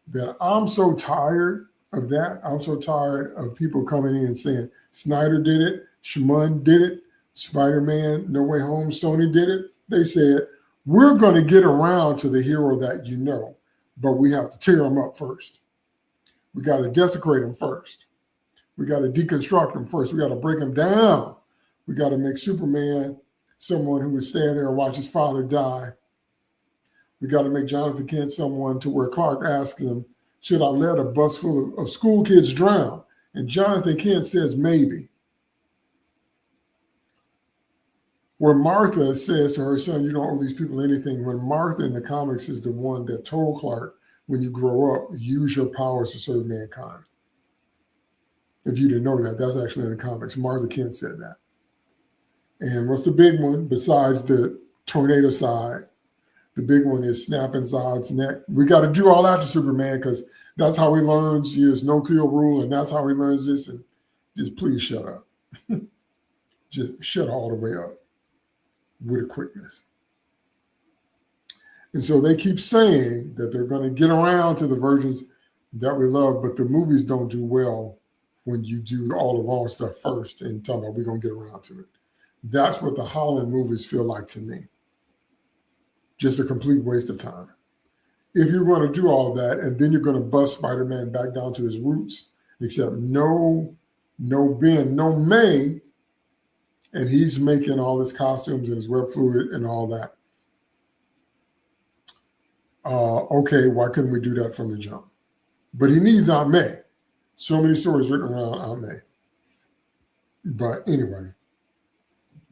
that I'm so tired of that. I'm so tired of people coming in and saying Snyder did it, Shimon did it, Spider-Man, No Way Home, Sony did it. They said, we're going to get around to the hero that you know, but we have to tear him up first. We got to desecrate him first. We got to deconstruct him first. We got to break him down. We got to make Superman someone who would stand there and watch his father die. We got to make Jonathan Kent someone to where Clark asks him, should I let a bus full of school kids drown? And Jonathan Kent says, maybe. Where Martha says to her son, you don't owe these people anything. When Martha in the comics is the one that told Clark, when you grow up, use your powers to serve mankind. If you didn't know that, that's actually in the comics. Martha Kent said that. And what's the big one besides the tornado side? The big one is snapping Zod's neck. We got to do all that to Superman because that's how he learns his no-kill rule, and that's how he learns this. And just please shut up. Just shut all the way up with a quickness. And so they keep saying that they're going to get around to the versions that we love, but the movies don't do well when you do all the wrong stuff first and talk about we're going to get around to it. That's what the Holland movies feel like to me. Just a complete waste of time. If you're going to do all that and then you're going to bust Spider-Man back down to his roots, except no Ben, no May, and he's making all his costumes and his web fluid and all that. Okay, why couldn't we do that from the jump? But he needs Aunt May. So many stories written around Aunt May. But anyway.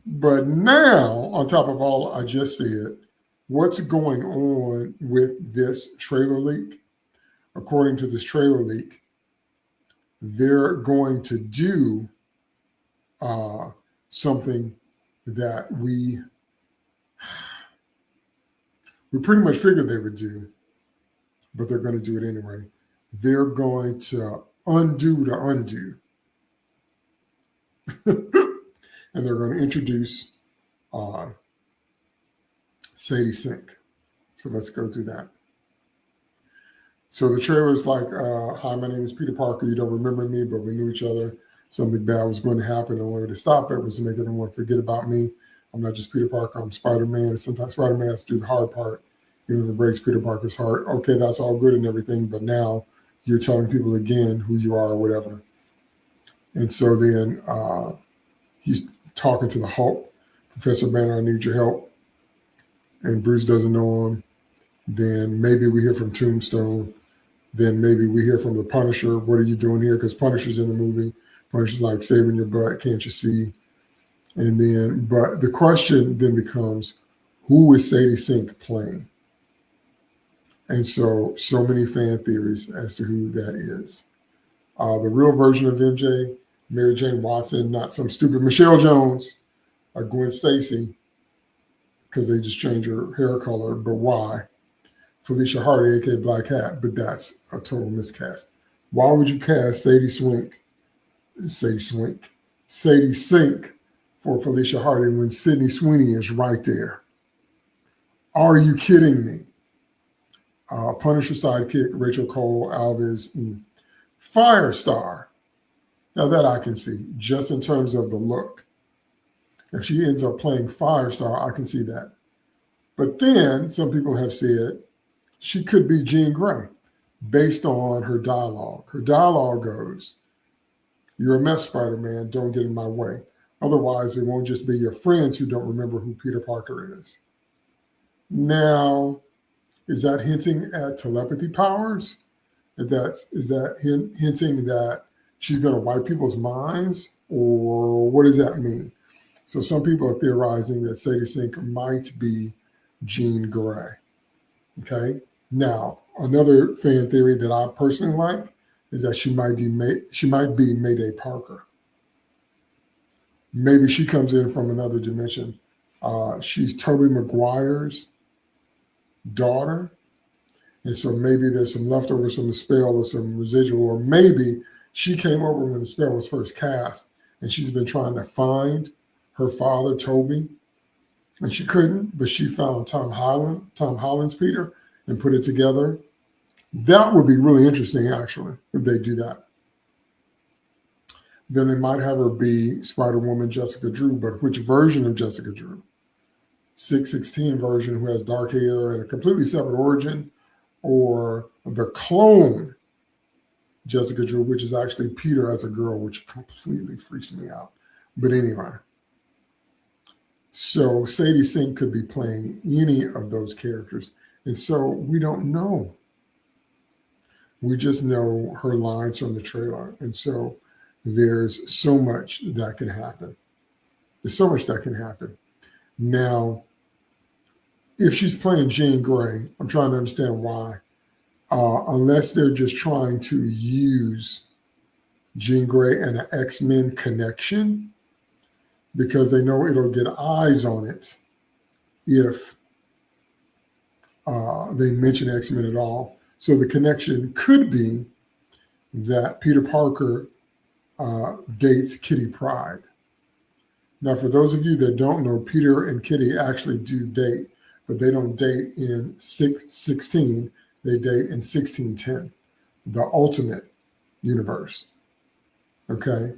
But now, on top of all I just said, what's going on with this trailer leak? According to this trailer leak, they're going to do something that we pretty much figured they would do, but they're going to do it anyway. They're going to undo the undo. And they're going to introduce Sadie Sink. So let's go through that. So the trailer's like, hi, my name is Peter Parker. You don't remember me, but we knew each other. Something bad was going to happen. The only way to stop it was to make everyone forget about me. I'm not just Peter Parker. I'm Spider-Man. And sometimes Spider-Man has to do the hard part, even if it breaks Peter Parker's heart. Okay, that's all good and everything, but now you're telling people again who you are or whatever. And so then he's talking to the Hulk. Professor Banner, I need your help. And Bruce doesn't know him. Then maybe we hear from Tombstone. Then maybe we hear from the Punisher. What are you doing here? Because Punisher's in the movie. Punisher's like, saving your butt, can't you see? And then, but the question then becomes, who is Sadie Sink playing? And so many fan theories as to who that is. The real version of MJ, Mary Jane Watson, not some stupid Michelle Jones or Gwen Stacy, because they just changed her hair color, but why? Felicia Hardy, aka Black Hat, but that's a total miscast. Why would you cast Sadie Sink for Felicia Hardy when Sydney Sweeney is right there? Are you kidding me? Punisher sidekick, Rachel Cole, Alves, Firestar. Now that I can see, just in terms of the look. If she ends up playing Firestar, I can see that. But then some people have said she could be Jean Grey based on her dialogue. Her dialogue goes, you're a mess, Spider-Man, don't get in my way. Otherwise, it won't just be your friends who don't remember who Peter Parker is. Now, is that hinting at telepathy powers? Is that hinting that she's going to wipe people's minds, or what does that mean? So some people are theorizing that Sadie Sink might be Jean Grey. Okay. Now, another fan theory that I personally like is that she might be Mayday Parker. Maybe she comes in from another dimension. She's Tobey Maguire's daughter. And so maybe there's some leftovers from the spell or some residual, or maybe she came over when the spell was first cast and she's been trying to find her father, Toby, and she couldn't, but she found Tom Holland's Peter, and put it together. That would be really interesting, actually, if they do that. Then they might have her be Spider-Woman Jessica Drew, but which version of Jessica Drew? 616 version, who has dark hair and a completely separate origin, or the clone Jessica Drew, which is actually Peter as a girl, which completely freaks me out. But anyway, so Sadie Sink could be playing any of those characters. And so we don't know. We just know her lines from the trailer. And so there's so much that can happen. There's so much that can happen. Now, if she's playing Jean Grey, I'm trying to understand why. Unless they're just trying to use Jean Grey and an X-Men connection, because they know it'll get eyes on it if they mention X-Men at all. So the connection could be that Peter Parker dates Kitty Pryde. Now, for those of you that don't know, Peter and Kitty actually do date, but they don't date in 616. They date in 1610, the ultimate universe. Okay.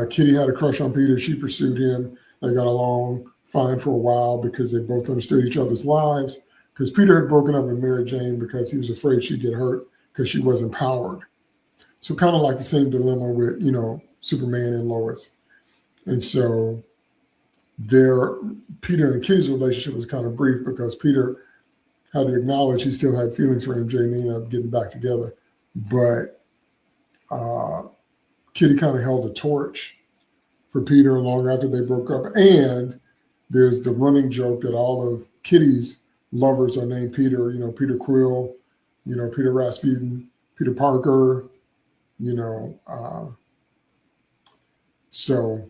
Kitty had a crush on Peter. She pursued him. They got along fine for a while because they both understood each other's lives. Because Peter had broken up with Mary Jane because he was afraid she'd get hurt because she wasn't powered. So kind of like the same dilemma with, Superman and Lois. And so Peter and Kitty's relationship was kind of brief because Peter had to acknowledge he still had feelings for MJ, and they ended up getting back together. But Kitty kind of held the torch for Peter long after they broke up. And there's the running joke that all of Kitty's lovers are named Peter, Peter Quill, Peter Rasputin, Peter Parker, so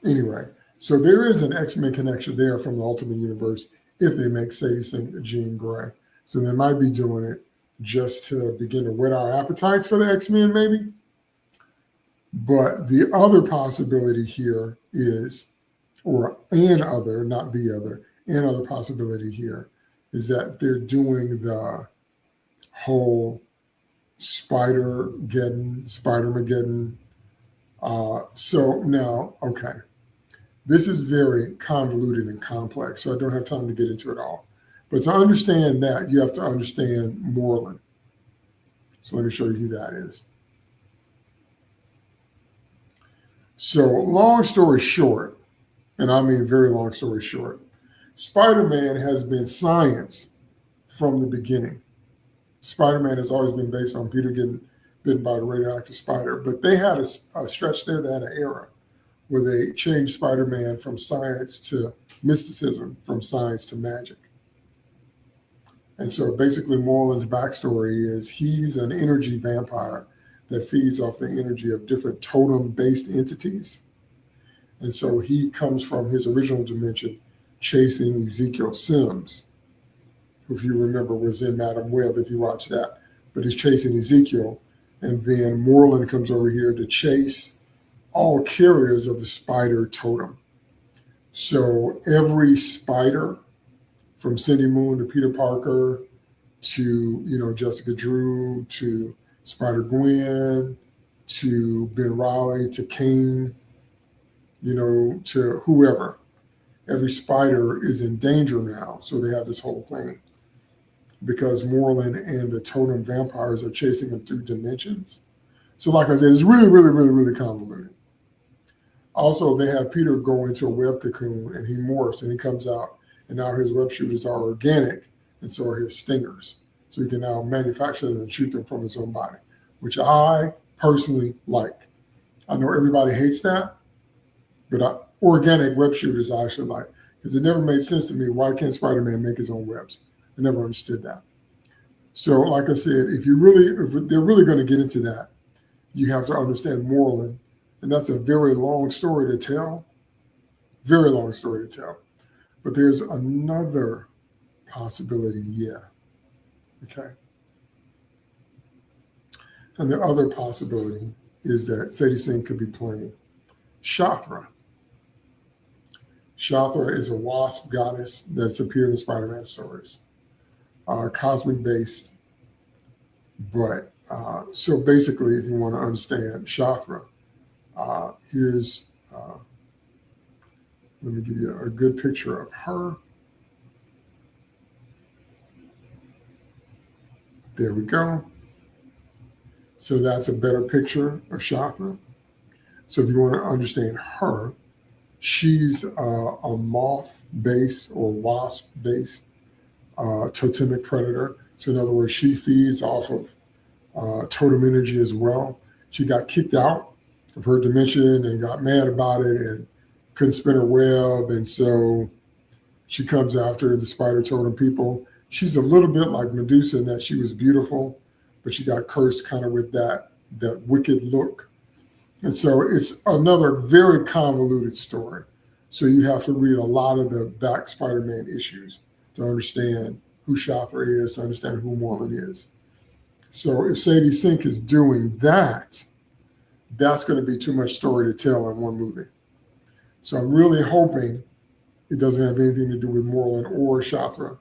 anyway, so there is an X-Men connection there from the Ultimate Universe if they make Sadie Sink Jean Grey. So they might be doing it just to begin to whet our appetites for the X-Men, maybe. But the other possibility here is, another possibility here is that they're doing the whole Spider-Mageddon. So now, okay, this is very convoluted and complex, so I don't have time to get into it all. But to understand that, you have to understand Moreland. So let me show you who that is. So long story short, and I mean very long story short, Spider-Man has been science from the beginning. Spider-Man has always been based on Peter getting bitten by the radioactive spider, but they had a stretch there, they had an era where they changed Spider-Man from science to mysticism, from science to magic. And so basically Moreland's backstory is he's an energy vampire that feeds off the energy of different totem-based entities. And so he comes from his original dimension chasing Ezekiel Sims, who, if you remember, was in Madam Web, if you watch that. But he's chasing Ezekiel. And then Moreland comes over here to chase all carriers of the spider totem. So every spider, from Cindy Moon to Peter Parker to, Jessica Drew to Spider-Gwen to Ben Reilly to Kane, to whoever. Every spider is in danger now. So they have this whole thing because Moreland and the totem vampires are chasing him through dimensions. So like I said, it's really, really, really, really convoluted. Also, they have Peter go into a web cocoon and he morphs and he comes out, and now his web shooters are organic and so are his stingers. So he can now manufacture them and shoot them from his own body, which I personally like. I know everybody hates that, but organic web shooters I actually like because it never made sense to me. Why can't Spider-Man make his own webs? I never understood that. So, like I said, if they're really going to get into that, you have to understand Moreland, and that's a very long story to tell. Very long story to tell. But there's another possibility, yeah. Okay. And the other possibility is that Sadie Sink could be playing Shathra. Shathra is a wasp goddess that's appeared in Spider-Man stories, cosmic based. But so basically, if you want to understand Shathra, here's let me give you a good picture of her. There we go. So that's a better picture of Shathra. So if you want to understand her, she's a moth based or wasp based totemic predator. So in other words, she feeds off of totem energy as well. She got kicked out of her dimension and got mad about it and couldn't spin her web. And so she comes after the spider totem people. She's a little bit like Medusa in that she was beautiful, but she got cursed kind of with that wicked look. And so it's another very convoluted story. So you have to read a lot of the back Spider-Man issues to understand who Shathra is, to understand who Moreland is. So if Sadie Sink is doing that, that's going to be too much story to tell in one movie. So I'm really hoping it doesn't have anything to do with Moreland or Shathra,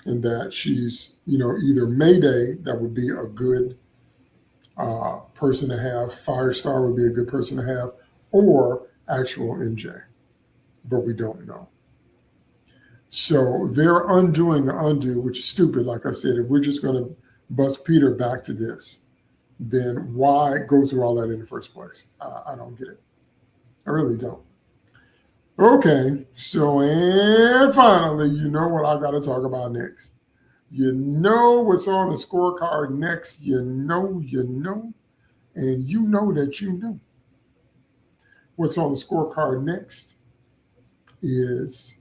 and that she's, either Mayday, that would be a good person to have, Firestar would be a good person to have, or actual MJ, but we don't know. So they're undoing the undo, which is stupid. Like I said, if we're just going to bust Peter back to this, then why go through all that in the first place? I don't get it. I really don't. Okay, so and finally, you know what I got to talk about next. You know what's on the scorecard next. You know, and you know that you know. What's on the scorecard next is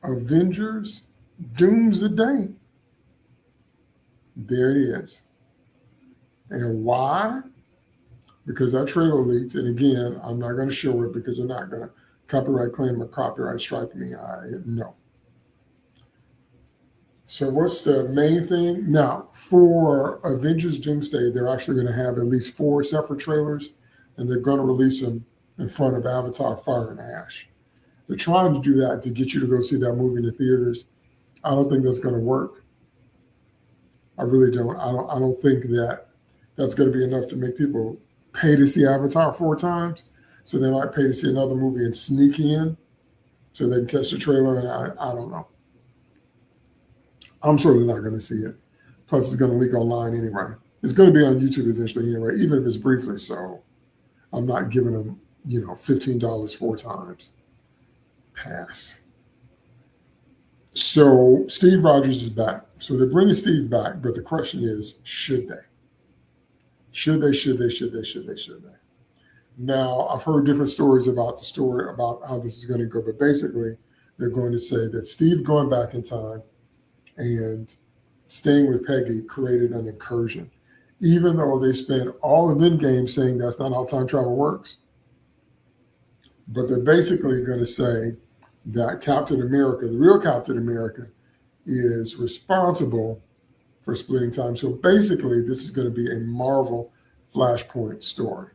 Avengers Doomsday. There it is. And why? Because that trailer leaked. And again, I'm not going to show it because they're not going to copyright claim or copyright strike me. No. So what's the main thing? Now, for Avengers Doomsday, they're actually going to have at least 4 separate trailers, and they're going to release them in front of Avatar Fire and Ash. They're trying to do that to get you to go see that movie in the theaters. I don't think that's going to work. I really don't. I don't think that's going to be enough to make people pay to see Avatar 4 times. So they might pay to see another movie and sneak in so they can catch the trailer. And I don't know. I'm certainly not going to see it. Plus, it's going to leak online anyway. It's going to be on YouTube eventually anyway, even if it's briefly. So I'm not giving them, $15 4 times. Pass. So Steve Rogers is back. So they're bringing Steve back, but the question is, should they? Should they? Now, I've heard different stories about the story about how this is going to go, but basically, they're going to say that Steve going back in time and staying with Peggy created an incursion, even though they spent all of Endgame saying that's not how time travel works. But they're basically going to say that Captain America, the real Captain America, is responsible for splitting time. So basically, this is going to be a Marvel Flashpoint story.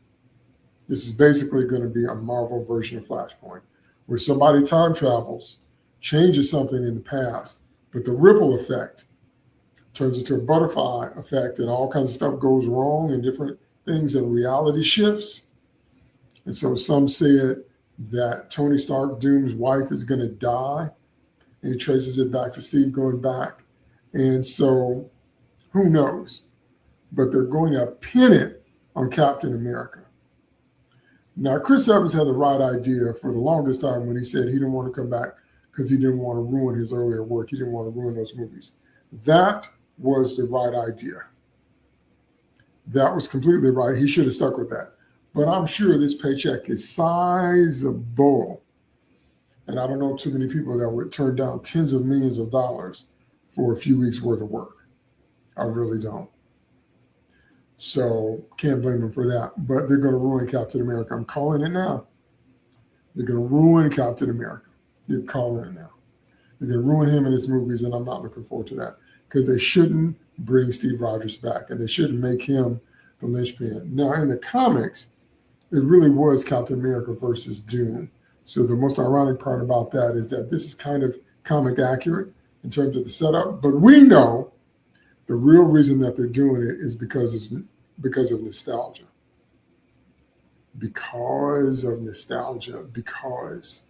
This is basically going to be a Marvel version of Flashpoint, where somebody time travels, changes something in the past, but the ripple effect turns into a butterfly effect, and all kinds of stuff goes wrong and different things, and reality shifts. And so some said that Tony Stark, Doom's wife, is going to die, and he traces it back to Steve going back. And so who knows? But they're going to pin it on Captain America. Now, Chris Evans had the right idea for the longest time when he said he didn't want to come back because he didn't want to ruin his earlier work. He didn't want to ruin those movies. That was the right idea. That was completely right. He should have stuck with that. But I'm sure this paycheck is sizable. And I don't know too many people that would turn down tens of millions of dollars for a few weeks worth of work. I really don't. So can't blame them for that. But they're going to ruin Captain America. I'm calling it now. They're going to ruin Captain America. They're calling it now. They're going to ruin him in his movies, and I'm not looking forward to that because they shouldn't bring Steve Rogers back, and they shouldn't make him the linchpin. Now, in the comics, it really was Captain America versus Doom. So the most ironic part about that is that this is kind of comic accurate in terms of the setup, but we know the real reason that they're doing it is because of nostalgia. Because of nostalgia. Because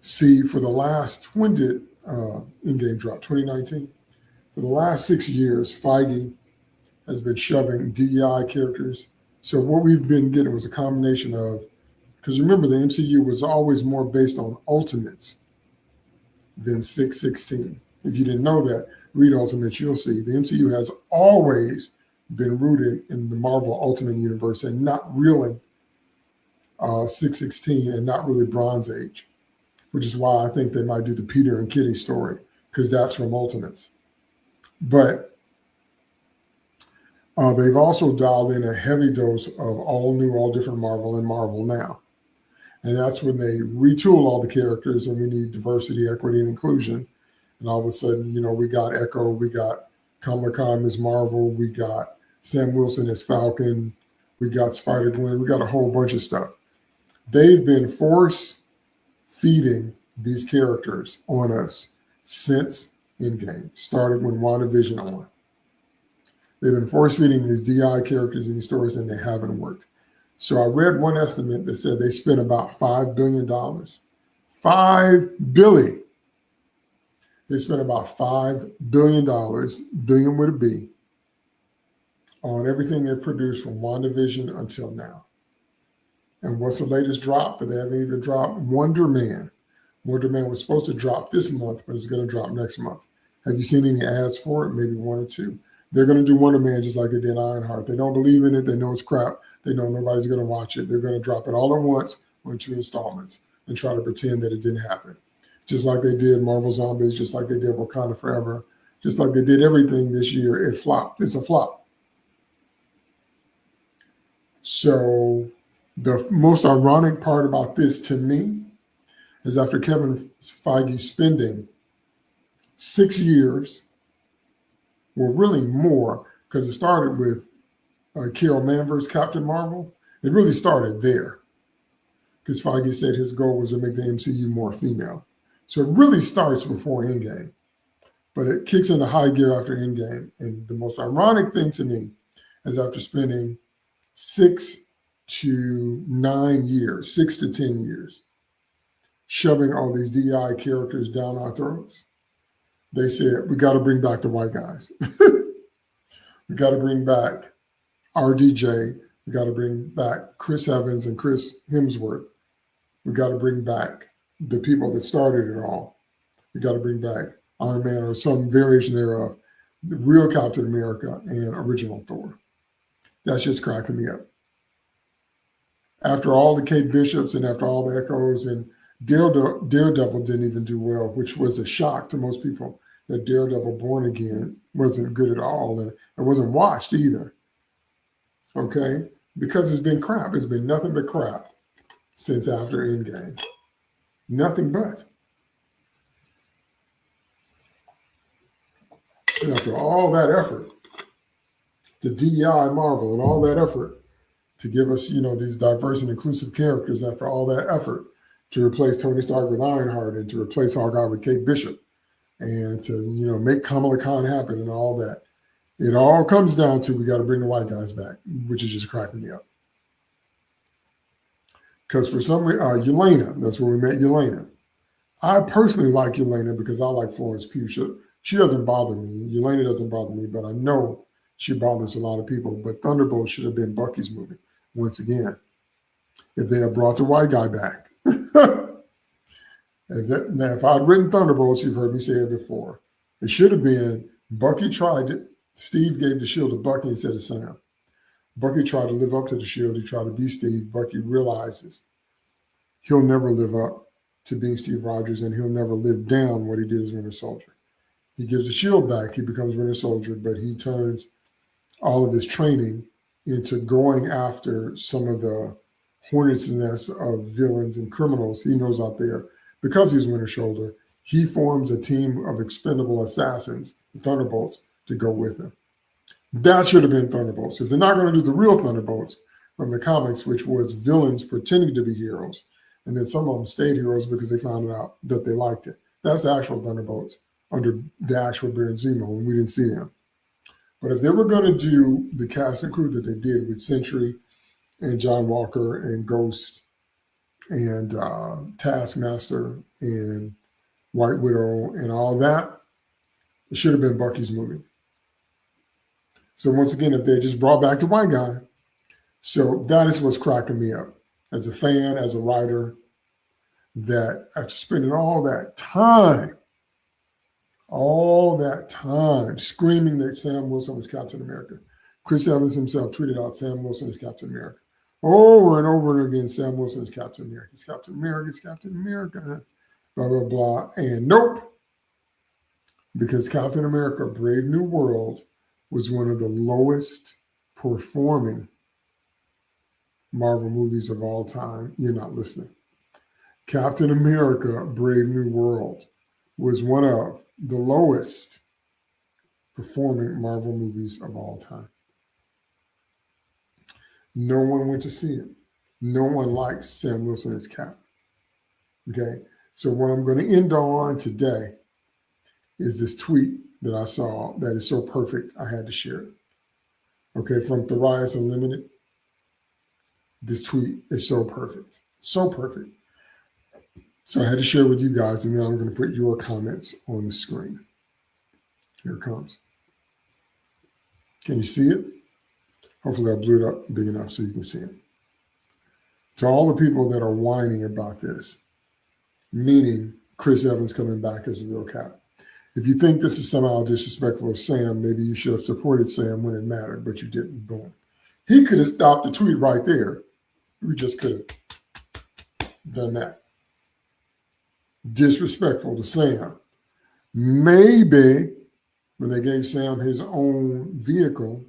see, for the last, when did Endgame drop? 2019. For the last 6 years, Feige has been shoving DEI characters. So what we've been getting was a combination of, because remember the MCU was always more based on Ultimates than 616. If you didn't know that, read Ultimates, you'll see the MCU has always been rooted in the Marvel Ultimate Universe and not really 616 and not really Bronze Age, which is why I think they might do the Peter and Kitty story because that's from Ultimates. But they've also dialed in a heavy dose of all new, all different Marvel and Marvel Now. And that's when they retool all the characters and we need diversity, equity, and inclusion. And all of a sudden, we got Echo, we got Kamala Khan as Marvel, we got Sam Wilson as Falcon, we got Spider-Gwen, we got a whole bunch of stuff. They've been force feeding these characters on us since Endgame, started when WandaVision on. They've been force feeding these DI characters in these stories and they haven't worked. So I read one estimate that said they spent about $5 billion. $5 billion. They spent about $5 billion, billion with a B, on everything they've produced from WandaVision until now. And what's the latest drop that they haven't even dropped? Wonder Man. Wonder Man was supposed to drop this month, but it's going to drop next month. Have you seen any ads for it? Maybe one or two. They're going to do Wonder Man just like they did Ironheart. They don't believe in it. They know it's crap. They know nobody's going to watch it. They're going to drop it all at once on 2 installments and try to pretend that it didn't happen. Just like they did Marvel Zombies, just like they did Wakanda Forever, just like they did everything this year. It flopped. It's a flop. So the most ironic part about this to me is after Kevin Feige spending 6 years, well, really more, because it started with Carol Manver's Captain Marvel. It really started there because Feige said his goal was to make the MCU more female. So it really starts before Endgame, but it kicks into high gear after Endgame. And the most ironic thing to me is after spending 6 to 9 years, 6 to 10 years, shoving all these DI characters down our throats, they said, we got to bring back the white guys. We got to bring back RDJ. We got to bring back Chris Evans and Chris Hemsworth. We got to bring back the people that started it all. We got to bring back Iron Man or some variation thereof, the real Captain America and original Thor. That's just cracking me up. After all the Kate Bishops and after all the Echoes, and Daredevil didn't even do well, which was a shock to most people that Daredevil Born Again wasn't good at all. And it wasn't watched either. Okay? Because it's been crap. It's been nothing but crap since after Endgame. Nothing but. And after all that effort to DEI Marvel and all that effort to give us, these diverse and inclusive characters, after all that effort to replace Tony Stark with Ironheart and to replace Hawkeye with Kate Bishop and to, make Kamala Khan happen and all that. It all comes down to we got to bring the white guys back, which is just cracking me up. Because for some reason, Yelena, that's where we met Yelena. I personally like Yelena because I like Florence Pugh. She doesn't bother me. Yelena doesn't bother me, but I know she bothers a lot of people. But Thunderbolt should have been Bucky's movie once again. If they had brought the white guy back. Now, if I'd written Thunderbolts, you've heard me say it before. It should have been Bucky tried it, Steve gave the shield to Bucky instead of Sam. Bucky tried to live up to the shield. He tried to be Steve. Bucky realizes he'll never live up to being Steve Rogers, and he'll never live down what he did as Winter Soldier. He gives the shield back. He becomes Winter Soldier, but he turns all of his training into going after some of the hornet's nest of villains and criminals he knows out there. Because he's Winter Soldier, he forms a team of expendable assassins, the Thunderbolts, to go with him. That should have been Thunderbolts. If they're not going to do the real Thunderbolts from the comics, which was villains pretending to be heroes, and then some of them stayed heroes because they found out that they liked it. That's the actual Thunderbolts under the actual Baron Zemo, and we didn't see them. But if they were going to do the cast and crew that they did with Sentry and John Walker and Ghost and Taskmaster and White Widow and all that, it should have been Bucky's movie. So once again, if they just brought back the white guy, so that is what's cracking me up as a fan, as a writer, that after spending all that time screaming that Sam Wilson was Captain America. Chris Evans himself tweeted out Sam Wilson is Captain America. Over and over and again, Sam Wilson is Captain America. He's Captain America, he's Captain America, blah, blah, blah. And nope, because Captain America, Brave New World, was one of the lowest performing Marvel movies of all time. You're not listening. Captain America, Brave New World was one of the lowest performing Marvel movies of all time. No one went to see it. No one likes Sam Wilson as Cap. Okay, so what I'm going to end on today is this tweet that I saw that is so perfect, I had to share it. Okay, from Tharias Unlimited. This tweet is so perfect. So perfect. So I had to share with you guys, and then I'm going to put your comments on the screen. Here it comes. Can you see it? Hopefully I blew it up big enough so you can see it. To all the people that are whining about this, meaning Chris Evans coming back as a real Cap. If you think this is somehow disrespectful of Sam, maybe you should have supported Sam when it mattered, but you didn't. Boom. He could have stopped the tweet right there. We just could have done that. Disrespectful to Sam. Maybe when they gave Sam his own vehicle,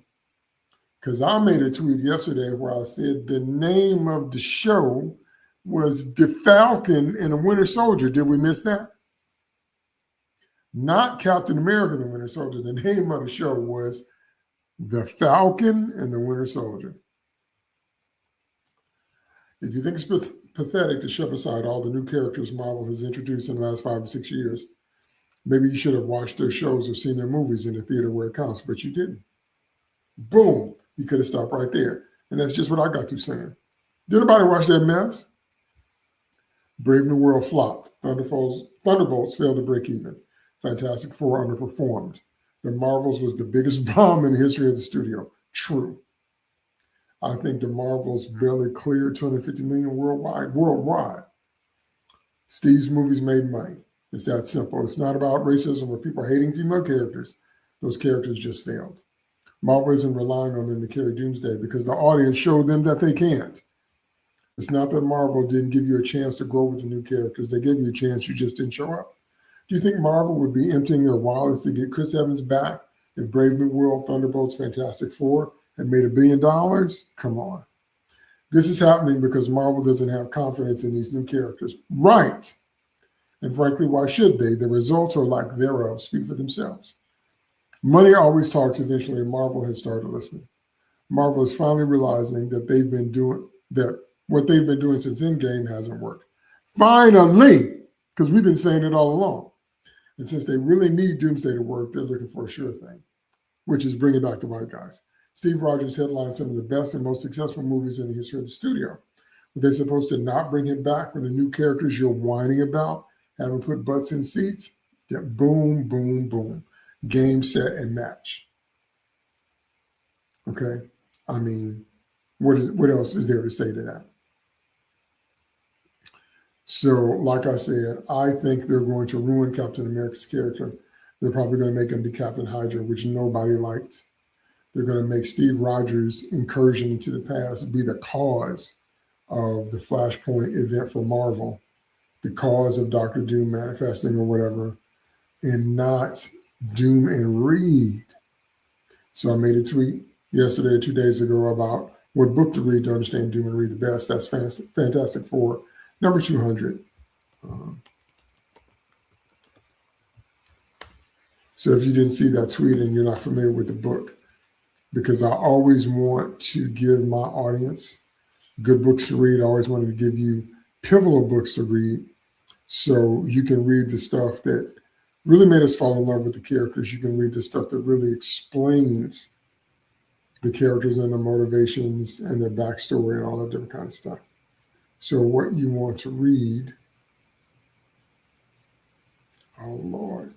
because I made a tweet yesterday where I said the name of the show was The Falcon and the Winter Soldier. Did we miss that? Not Captain America and the Winter Soldier. The name of the show was The Falcon and the Winter Soldier. If you think it's pathetic to shove aside all the new characters Marvel has introduced in the last 5 or 6 years, maybe you should have watched their shows or seen their movies in the theater where it counts, but you didn't. Boom. You could have stopped right there. And that's just what I got to saying. Did anybody watch that mess? Brave New World flopped. Thunderbolts failed to break even. Fantastic Four underperformed. The Marvels was the biggest bomb in the history of the studio. True. I think the Marvels barely cleared 250 million worldwide. Steve's movies made money. It's that simple. It's not about racism or people hating female characters. Those characters just failed. Marvel isn't relying on them to carry Doomsday because the audience showed them that they can't. It's not that Marvel didn't give you a chance to grow with the new characters. They gave you a chance, you just didn't show up. Do you think Marvel would be emptying their wallets to get Chris Evans back if Brave New World, Thunderbolts, Fantastic Four had made $1 billion? Come on. This is happening because Marvel doesn't have confidence in these new characters. Right. And frankly, why should they? The results or lack thereof speak for themselves. Money always talks eventually, and Marvel has started listening. Marvel is finally realizing that what they've been doing since Endgame hasn't worked. Finally, because we've been saying it all along. And since they really need Doomsday to work, they're looking for a sure thing, which is bringing back the white guys. Steve Rogers headlined some of the best and most successful movies in the history of the studio. Were they supposed to not bring him back when the new characters you're whining about haven't put butts in seats? Yeah, boom, boom, boom. Game, set, and match. Okay? I mean, what else is there to say to that? So, like I said, I think they're going to ruin Captain America's character. They're probably going to make him be Captain Hydra, which nobody liked. They're going to make Steve Rogers' incursion into the past be the cause of the Flashpoint event for Marvel, the cause of Doctor Doom manifesting or whatever, and not Doom and Reed. So I made a tweet yesterday or 2 days ago about what book to read to understand Doom and Reed the best. That's Fantastic Four, number 200. So if you didn't see that tweet and you're not familiar with the book, because I always want to give my audience good books to read. I always wanted to give you pivotal books to read so you can read the stuff that really made us fall in love with the characters. You can read the stuff that really explains the characters and their motivations and their backstory and all that different kind of stuff. So what you want to read, oh Lord,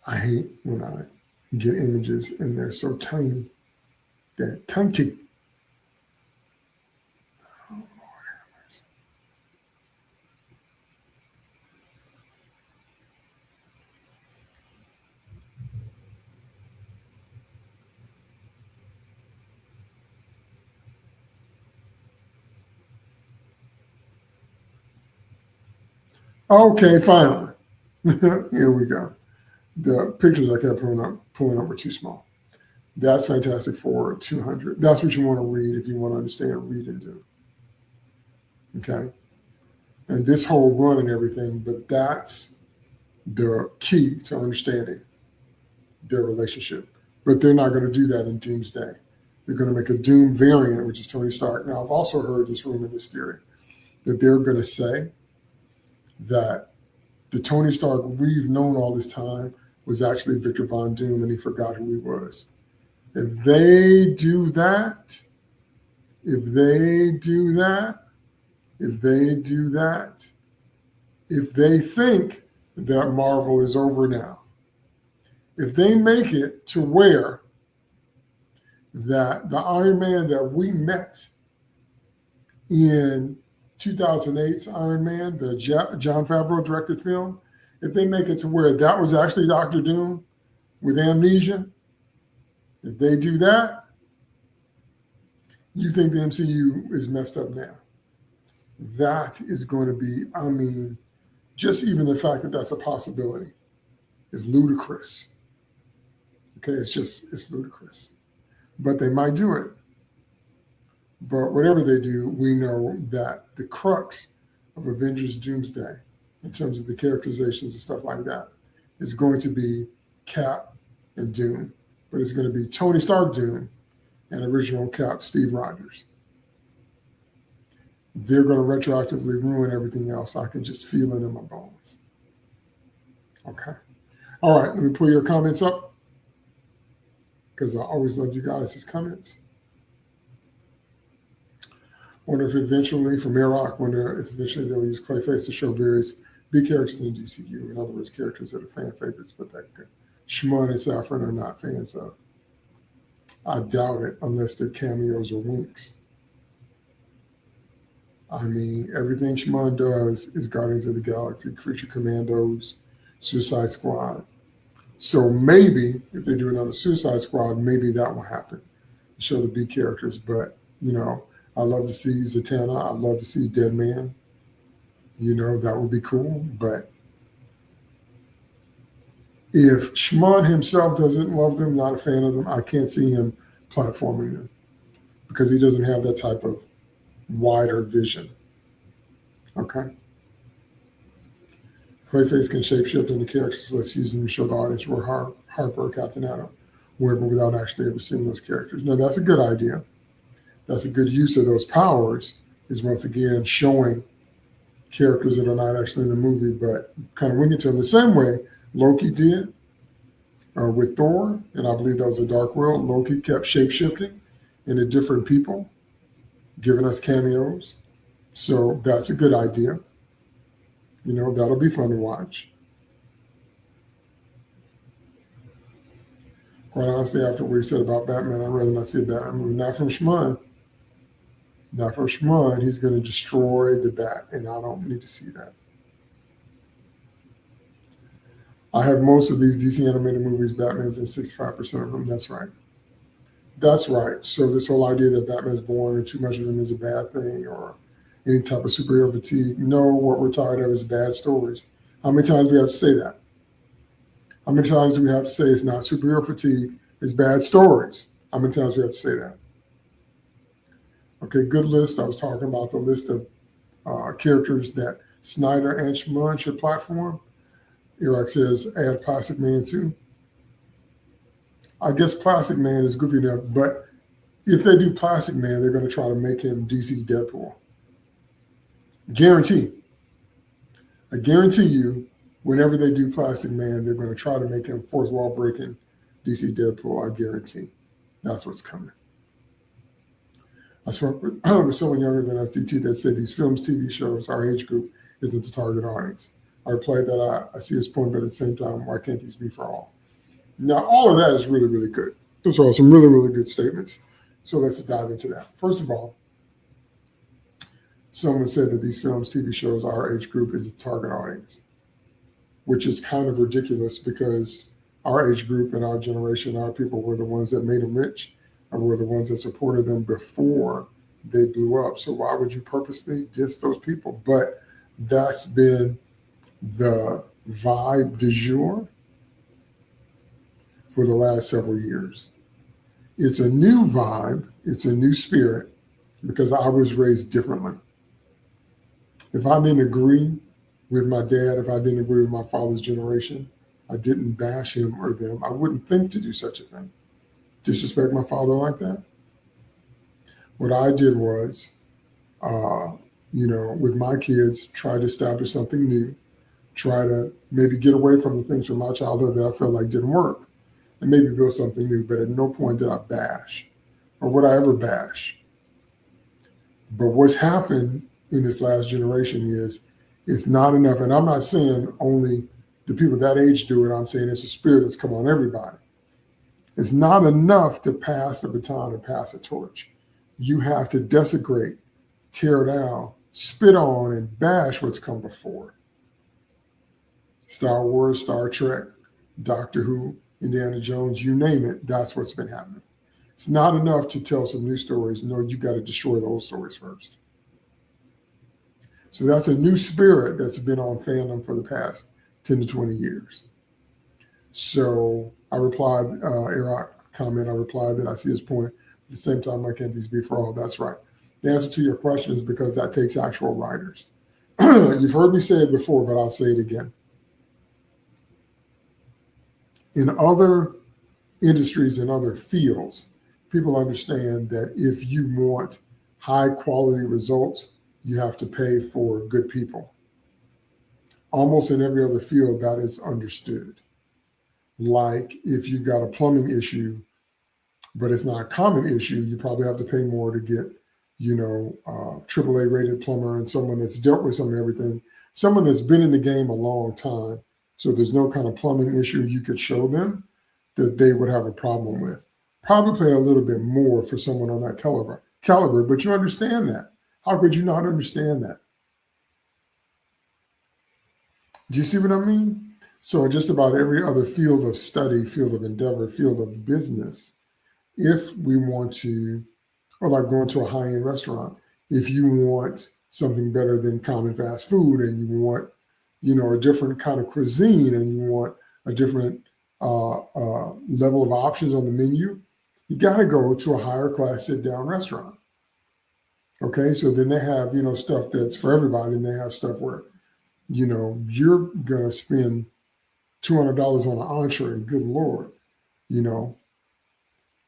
I hate when I get images and they're so tiny. They're tiny. Oh Lord have mercy. Okay, finally. Here we go. The pictures I kept pulling up were too small. That's Fantastic Four 200. That's what you want to read if you want to understand Reed and Doom. Okay? And this whole run and everything, but that's the key to understanding their relationship. But they're not going to do that in Doomsday. They're going to make a Doom variant, which is Tony Stark. Now, I've also heard this rumor, this theory, that they're going to say that the Tony Stark we've known all this time was actually Victor Von Doom and he forgot who he was. If they do that, if they think that Marvel is over now, if they make it to where that the Iron Man that we met in 2008's Iron Man, the Jon Favreau directed film, if they make it to where that was actually Doctor Doom with amnesia, if they do that, you think the MCU is messed up now. That is going to be, I mean, just even the fact that that's a possibility is ludicrous. Okay, it's ludicrous. But they might do it. But whatever they do, we know that the crux of Avengers Doomsday, in terms of the characterizations and stuff like that, is going to be Cap and Doom. But it's going to be Tony Stark Doom and original Cap Steve Rogers. They're going to retroactively ruin everything else. I can just feel it in my bones. Okay. All right, let me pull your comments up because I always love you guys' comments. Wonder if eventually, from Airlock, wonder if eventually they'll use Clayface to show various big characters in DCU. In other words, characters that are fan favorites, but that Shimon and Saffron are not fans of. I doubt it unless they're cameos or winks. I mean, everything Shimon does is Guardians of the Galaxy, Creature Commandos, Suicide Squad. So maybe if they do another Suicide Squad, maybe that will happen to show the big characters. But, you know, I love to see Zatanna. I love to see Dead Man. You know, that would be cool. But if Shimon himself doesn't love them, not a fan of them, I can't see him platforming them because he doesn't have that type of wider vision. Okay? Clayface can shapeshift into characters, so let's use them to show the audience where Harper or Captain Atom, whoever, without actually ever seeing those characters. Now, that's a good idea. That's a good use of those powers, is once again showing characters that are not actually in the movie, but kind of winking to them the same way Loki did with Thor, and I believe that was a Dark World. Loki kept shapeshifting into different people, giving us cameos. So that's a good idea. You know, that'll be fun to watch. Quite honestly, after what he said about Batman, I'd rather not see a Batman movie. Not from Shimon. Not from Shimon. He's going to destroy the Bat, and I don't need to see that. I have most of these DC animated movies. Batman's in 65% of them. That's right. That's right. So this whole idea that Batman's born and too much of him is a bad thing, or any type of superhero fatigue. No, what we're tired of is bad stories. How many times do we have to say that? How many times do we have to say it's not superhero fatigue, it's bad stories? How many times do we have to say that? Okay, good list. I was talking about the list of characters that Snyder and Shimon should platform. Iraq says add Plastic Man too. I guess Plastic Man is goofy enough, but if they do Plastic Man, they're going to try to make him DC Deadpool. Guarantee. I guarantee you, whenever they do Plastic Man, they're going to try to make him fourth wall breaking DC Deadpool. I guarantee. That's what's coming. I spoke with someone younger than SDT that said these films, TV shows, our age group isn't the target audience. I replied that I see his point, but at the same time, why can't these be for all? Now, all of that is really, really good. Those are some really, really good statements. So let's dive into that. First of all, someone said that these films, TV shows, our age group is the target audience, which is kind of ridiculous because our age group and our generation, our people were the ones that made them rich and were the ones that supported them before they blew up. So why would you purposely diss those people? But that's been the vibe du jour for the last several years. It's a new vibe. It's a new spirit because I was raised differently. If I didn't agree with my dad, if I didn't agree with my father's generation, I didn't bash him or them. I wouldn't think to do such a thing. Disrespect my father like that. What I did was, with my kids, try to establish something new, try to maybe get away from the things from my childhood that I felt like didn't work, and maybe build something new. But at no point did I bash, or would I ever bash. But what's happened in this last generation is it's not enough. And I'm not saying only the people that age do it. I'm saying it's a spirit that's come on everybody. It's not enough to pass the baton and pass a torch. You have to desecrate, tear down, spit on, and bash what's come before. Star Wars, Star Trek, Doctor Who, Indiana Jones, you name it, that's what's been happening. It's not enough to tell some new stories. No, you got to destroy the old stories first. So that's a new spirit that's been on fandom for the past 10 to 20 years. So I replied, Iraq comment, I replied that I see his point. At the same time, why can't these be for all? That's right. The answer to your question is because that takes actual writers. You've heard me say it before, but I'll say it again. In other industries and other fields, people understand that if you want high quality results, you have to pay for good people. Almost in every other field, that is understood. Like if you've got a plumbing issue, but it's not a common issue, you probably have to pay more to get, AAA rated plumber and someone that's dealt with some of everything, someone that's been in the game a long time. So there's no kind of plumbing issue you could show them that they would have a problem with. Probably pay a little bit more for someone on that caliber, but you understand that. How could you not understand that? Do you see what I mean? So in just about every other field of study, field of endeavor, field of business, if we want to, or like going to a high-end restaurant, if you want something better than common fast food and you want, a different kind of cuisine and you want a different level of options on the menu, you got to go to a higher class sit-down restaurant. Okay, so then they have, stuff that's for everybody, and they have stuff where, you're going to spend $200 on an entree, good Lord,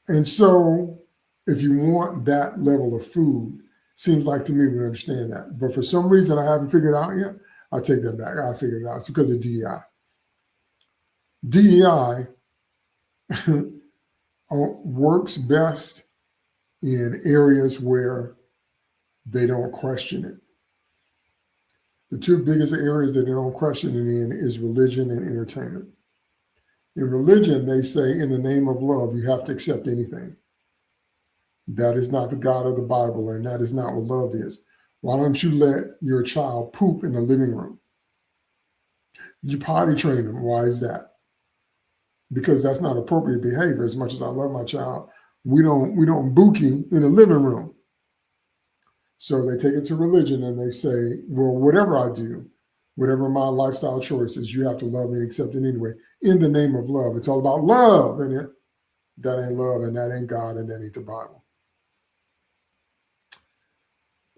And so if you want that level of food, seems like to me we understand that. But for some reason I haven't figured out yet, I'll take that back. I figured it out. It's because of DEI. DEI works best in areas where they don't question it. The two biggest areas that they don't question it in is religion and entertainment. In religion, they say in the name of love, you have to accept anything. That is not the God of the Bible, and that is not what love is. Why don't you let your child poop in the living room? You potty train them. Why is that? Because that's not appropriate behavior. As much as I love my child, we don't bookie in the living room. So they take it to religion and they say, well, whatever I do, whatever my lifestyle choices, you have to love me and accept it anyway. In the name of love. It's all about love, and that ain't love, and that ain't God, and that ain't the Bible.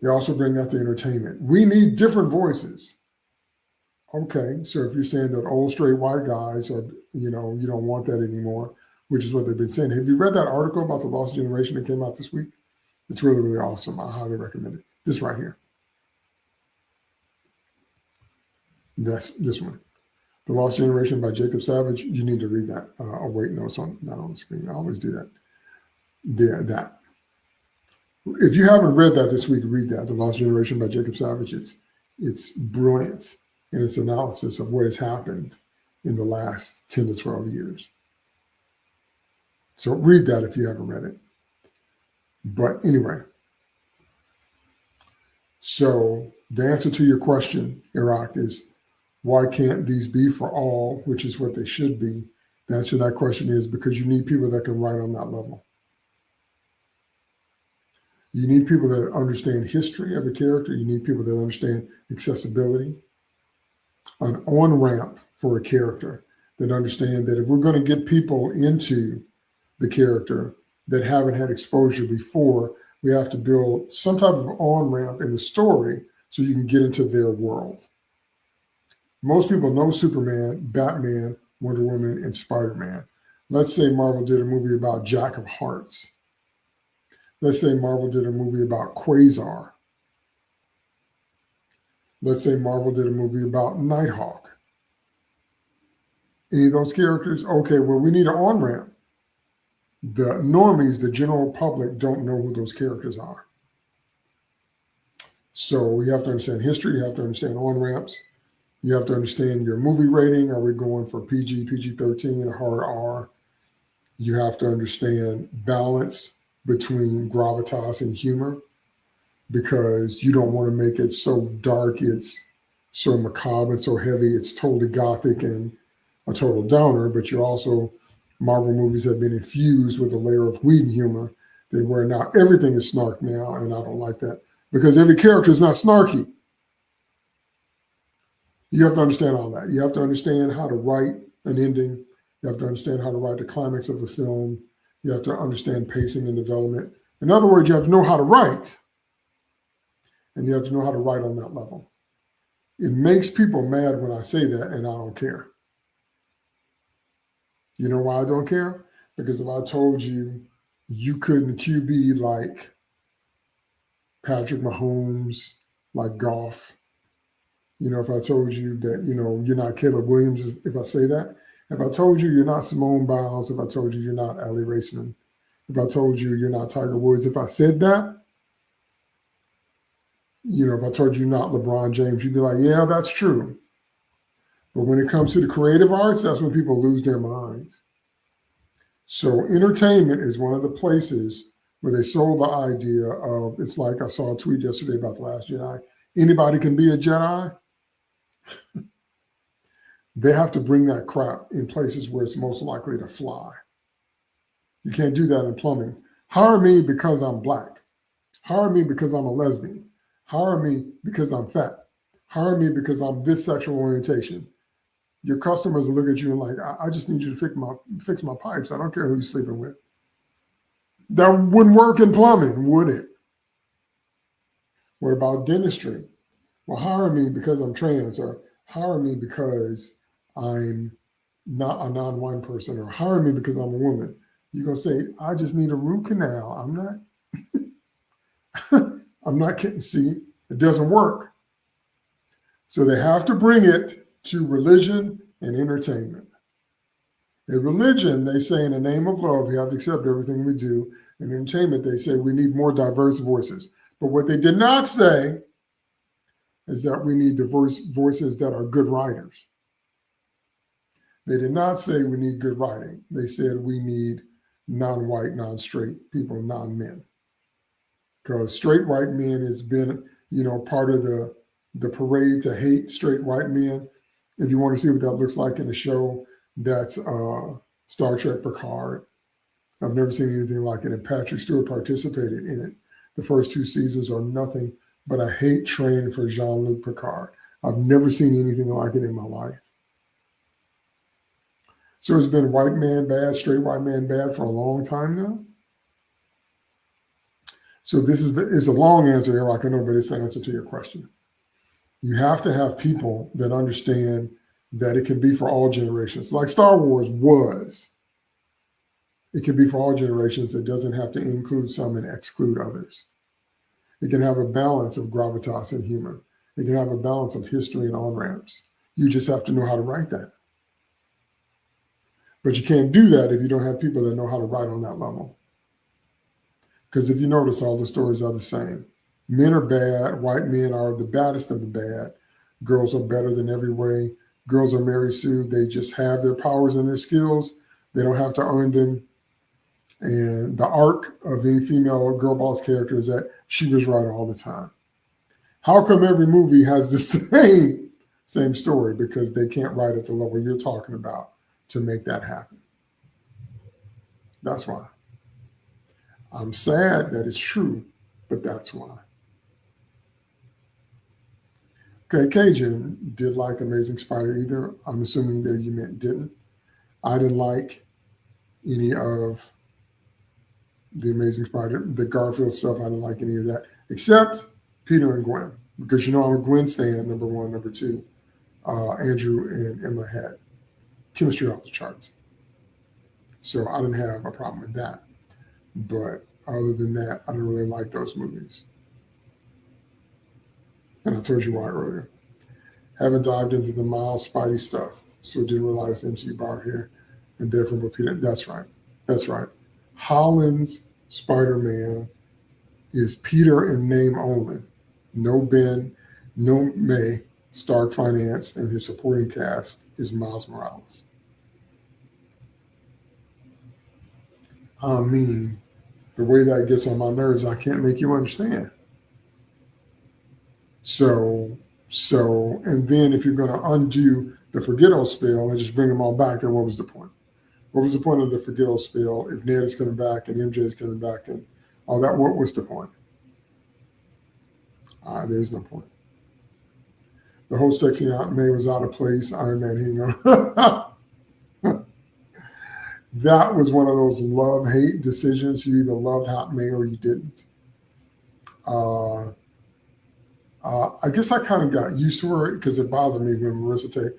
They also bring that to entertainment. We need different voices. Okay, so if you're saying that old straight white guys are, you don't want that anymore, which is what they've been saying. Have you read that article about the lost generation that came out this week? It's really, really awesome. I highly recommend it. This right here. That's this one. The Lost Generation by Jacob Savage. You need to read that. Oh, wait, no, it's not on the screen. I always do that. Yeah, that. If you haven't read that this week, read that. The Lost Generation by Jacob Savage. It's brilliant in its analysis of what has happened in the last 10 to 12 years. So read that if you haven't read it. But anyway, so the answer to your question, Iraq, is why can't these be for all, which is what they should be? The answer to that question is because you need people that can write on that level. You need people that understand history of a character. You need people that understand accessibility, an on-ramp for a character, that understand that if we're going to get people into the character that haven't had exposure before, we have to build some type of on-ramp in the story so you can get into their world. Most people know Superman, Batman, Wonder Woman, and Spider-Man. Let's say Marvel did a movie about Jack of Hearts. Let's say Marvel did a movie about Quasar. Let's say Marvel did a movie about Nighthawk. Any of those characters? Okay, well, we need an on-ramp. The normies, the general public, don't know who those characters are. So you have to understand history. You have to understand on-ramps. You have to understand your movie rating. Are we going for PG, PG-13, a hard R? You have to understand balance between gravitas and humor, because you don't want to make it so dark, it's so macabre and so heavy, it's totally gothic and a total downer. But you're also, Marvel movies have been infused with a layer of Whedon humor that where now everything is snark now, and I don't like that because every character is not snarky. You have to understand all that. You have to understand how to write an ending. You have to understand how to write the climax of the film. You have to understand pacing and development. In other words, you have to know how to write, and you have to know how to write on that level. It makes people mad when I say that, and I don't care. You know why I don't care? Because if I told you you couldn't QB like Patrick Mahomes, like golf, if I told you that, you're not Caleb Williams, if I say that, if I told you you're not Simone Biles, if I told you you're not Allie Raceman, if I told you you're not Tiger Woods, if I said that, if I told you you're not LeBron James, you'd be like, yeah, that's true. But when it comes to the creative arts, that's when people lose their minds. So entertainment is one of the places where they sold the idea of, it's like I saw a tweet yesterday about The Last Jedi. Anybody can be a Jedi. They have to bring that crap in places where it's most likely to fly. You can't do that in plumbing. Hire me because I'm black. Hire me because I'm a lesbian. Hire me because I'm fat. Hire me because I'm this sexual orientation. Your customers will look at you and like, I just need you to fix my pipes. I don't care who you're sleeping with. That wouldn't work in plumbing, would it? What about dentistry? Well, hire me because I'm trans, or hire me because I'm not a non-white person, or hire me because I'm a woman. You're going to say, I just need a root canal. I'm not kidding. See, it doesn't work. So they have to bring it to religion and entertainment. In religion, they say in the name of love, you have to accept everything we do. In entertainment, they say we need more diverse voices. But what they did not say is that we need diverse voices that are good writers. They did not say we need good writing. They said we need non-white, non-straight people, non-men. Because straight white men has been, part of the parade to hate straight white men. If you want to see what that looks like in a show, that's Star Trek Picard. I've never seen anything like it, and Patrick Stewart participated in it. The first two seasons are nothing but a hate train for Jean-Luc Picard. I've never seen anything like it in my life. So it's been white man bad, straight white man bad for a long time now. So this is it's a long answer here, like I know, but it's the answer to your question. You have to have people that understand that it can be for all generations. Like Star Wars was. It can be for all generations. It doesn't have to include some and exclude others. It can have a balance of gravitas and humor. It can have a balance of history and on-ramps. You just have to know how to write that. But you can't do that if you don't have people that know how to write on that level. Because if you notice, all the stories are the same. Men are bad. White men are the baddest of the bad. Girls are better than every way. Girls are Mary Sue. They just have their powers and their skills. They don't have to earn them. And the arc of any female girl boss character is that she was right all the time. How come every movie has the same story? Because they can't write at the level you're talking about to make that happen. That's why. I'm sad that it's true, but that's why. Okay, Cajun did like Amazing Spider either. I'm assuming that you meant didn't. I didn't like any of the Amazing Spider, the Garfield stuff. I didn't like any of that, except Peter and Gwen, because you know I'm a Gwen stan, number one. Number two, Andrew and Emma had chemistry off the charts. So I didn't have a problem with that. But other than that, I didn't really like those movies. And I told you why earlier. Haven't dived into the Miles Spidey stuff, so didn't realize the MCU bar here and different with Peter. That's right. That's right. Holland's Spider-Man is Peter in name only. No Ben, no May. Stark financed, and his supporting cast is Miles Morales. I mean, the way that gets on my nerves, I can't make you understand. So, and then if you're going to undo the Forgetto spell and just bring them all back, then what was the point? What was the point of the Forgetto spell if Ned is coming back and MJ is coming back and all that? What was the point? There's no point. The whole sexy Aunt May was out of place. Iron Man hanging on. That was one of those love-hate decisions. You either loved Aunt May or you didn't. I guess I kind of got used to her because it bothered me when Marissa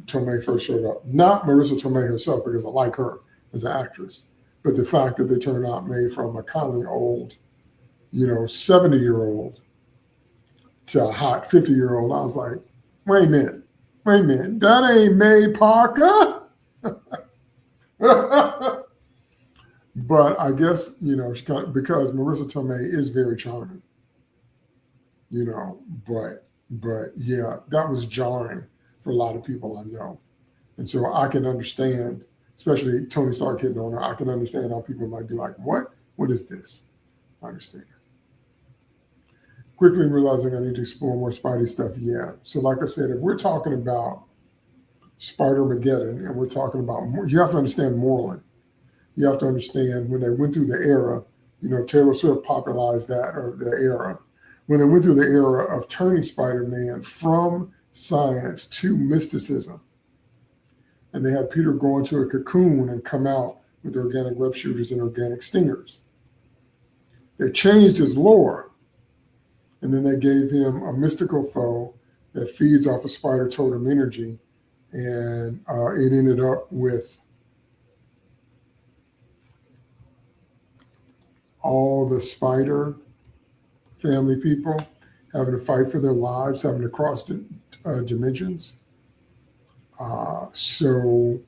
Tomei first showed up. Not Marissa Tomei herself, because I like her as an actress, but the fact that they turned Aunt May from a kindly old, 70-year-old to a hot 50-year-old, I was like, wait a minute, that ain't May Parker. But I guess, because Marissa Tomei is very charming, but yeah, that was jarring for a lot of people I know. And so I can understand, especially Tony Stark hitting on her, I can understand how people might be like, what? What is this? I understand. Quickly realizing I need to explore more Spidey stuff. Yeah. So like I said, if we're talking about Spider-Mageddon and we're talking about, you have to understand Moreland. You have to understand when they went through the era, Taylor Swift popularized that, or the era. When they went through the era of turning Spider-Man from science to mysticism, and they had Peter go into a cocoon and come out with organic web shooters and organic stingers. They changed his lore, and then they gave him a mystical foe that feeds off of spider totem energy, and it ended up with all the spider family people having to fight for their lives, having to cross dimensions. So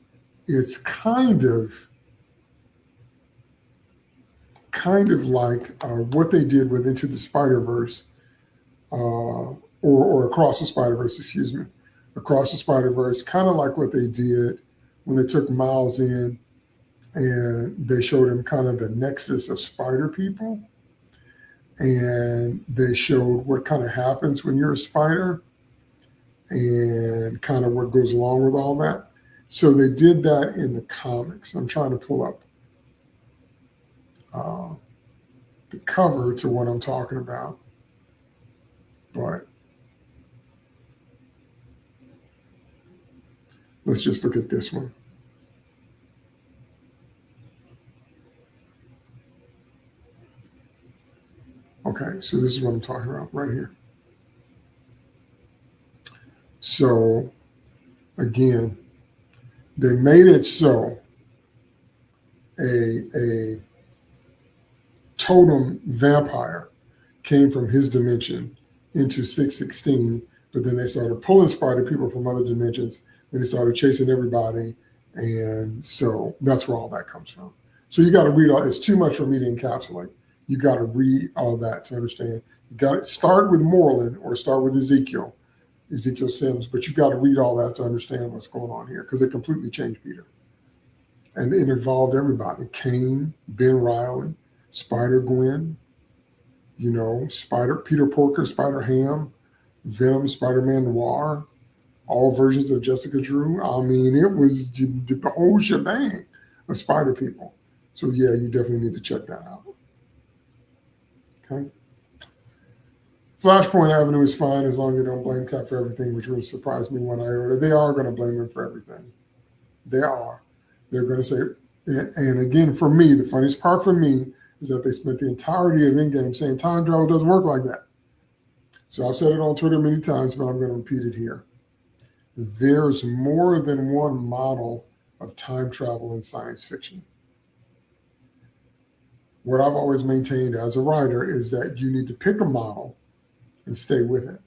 it's kind of like what they did with Into the Spider-Verse, or Across the Spider-Verse, excuse me. Across the Spider-Verse, kind of like what they did when they took Miles in and they showed him kind of the nexus of spider people. And they showed what kind of happens when you're a spider. and kind of what goes along with all that. So they did that in the comics. I'm trying to pull up uh, the cover to what I'm talking about, but let's just look at this one. Okay, so this is what I'm talking about right here. So again, they made it so a totem vampire came from his dimension into 616, but then they started pulling spider people from other dimensions. Then they started chasing everybody, and so that's where all that comes from. So you got to read all. It's too much for me to encapsulate. You got to read all that to understand. You got to start with Moreland or start with Ezekiel Sims, but you got to read all that to understand what's going on here because it completely changed Peter. And it involved everybody: Kane, Ben Riley, Spider Gwen, Spider Peter Porker, Spider Ham, Venom, Spider Man Noir, all versions of Jessica Drew. I mean, it was the whole shebang of Spider people. So yeah, you definitely need to check that out. Okay. Flashpoint Avenue is fine as long as they don't blame Cap for everything, which really surprised me when I heard it. They are going to blame him for everything. They are. They're going to say, and again, for me, the funniest part for me is that they spent the entirety of Endgame saying time travel doesn't work like that. So I've said it on Twitter many times, but I'm going to repeat it here. There's more than one model of time travel in science fiction. What I've always maintained as a writer is that you need to pick a model and stay with it.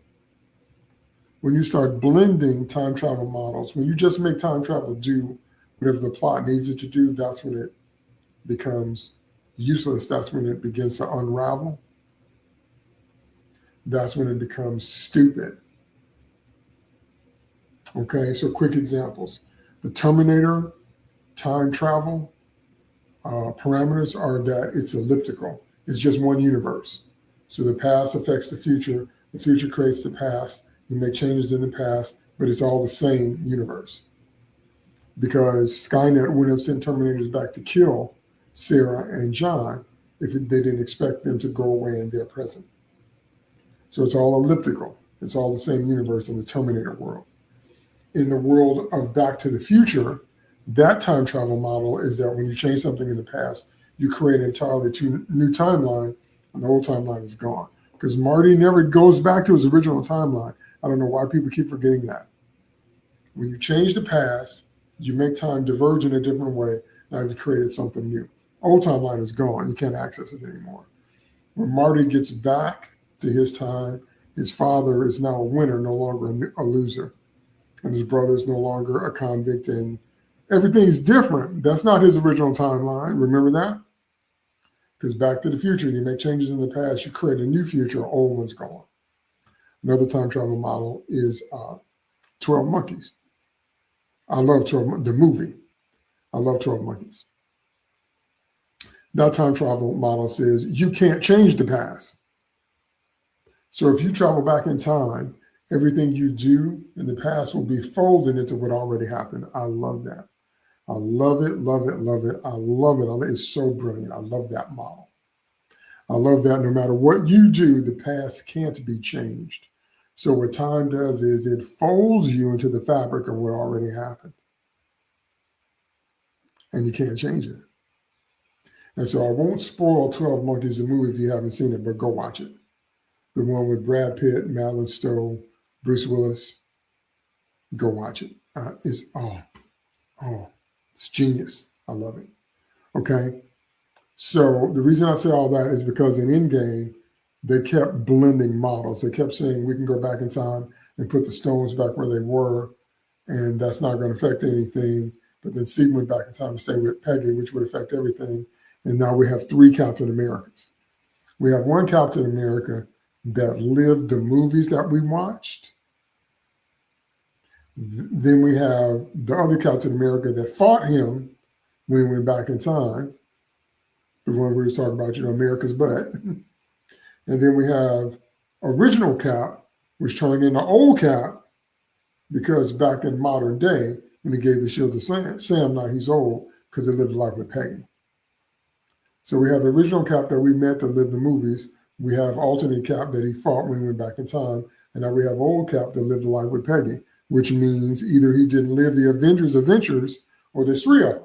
When you start blending time travel models, when you just make time travel do whatever the plot needs it to do, that's when it becomes useless. That's when it begins to unravel. That's when it becomes stupid. Okay, so quick examples. The Terminator time travel parameters are that it's elliptical. It's just one universe. So the past affects the future creates the past. You make changes in the past, but it's all the same universe. Because Skynet wouldn't have sent Terminators back to kill Sarah and John if they didn't expect them to go away in their present. So it's all elliptical. It's all the same universe in the Terminator world. In the world of Back to the Future, that time travel model is that when you change something in the past, you create an entirely new timeline, and the old timeline is gone. Because Marty never goes back to his original timeline. I don't know why people keep forgetting that. When you change the past, you make time diverge in a different way. Now you've created something new. Old timeline is gone. You can't access it anymore. When Marty gets back to his time, his father is now a winner, no longer a loser. And his brother is no longer a convict, and everything's different. That's not his original timeline. Remember that? Because Back to the Future, you make changes in the past, you create a new future, old one's gone. Another time travel model is 12 Monkeys. I love 12, the movie. I love 12 Monkeys. That time travel model says you can't change the past. So if you travel back in time, everything you do in the past will be folded into what already happened. I love that. I love it, love it, love it. I love it. It's so brilliant. I love that model. I love that no matter what you do, the past can't be changed. So what time does is it folds you into the fabric of what already happened. And you can't change it. And so I won't spoil 12 Monkeys, the movie, if you haven't seen it, but go watch it. The one with Brad Pitt, Madeline Stowe, Bruce Willis. Go watch it. It's genius. I love it. Okay. So the reason I say all that is because in Endgame, they kept blending models. They kept saying we can go back in time and put the stones back where they were, and that's not going to affect anything. But then Steve went back in time to stay with Peggy, which would affect everything. And now we have 3 Captain Americas. We have one Captain America that lived the movies that we watched. Then we have the other Captain America that fought him when he went back in time. The one we were talking about, America's butt. And then we have original Cap, which turned into old Cap because back in modern day, when he gave the shield to Sam, now he's old because he lived a life with Peggy. So we have the original Cap that we met that lived the movies. We have alternate Cap that he fought when he went back in time. And now we have old Cap that lived a life with Peggy, which means either he didn't live the Avengers adventures or there's three of them.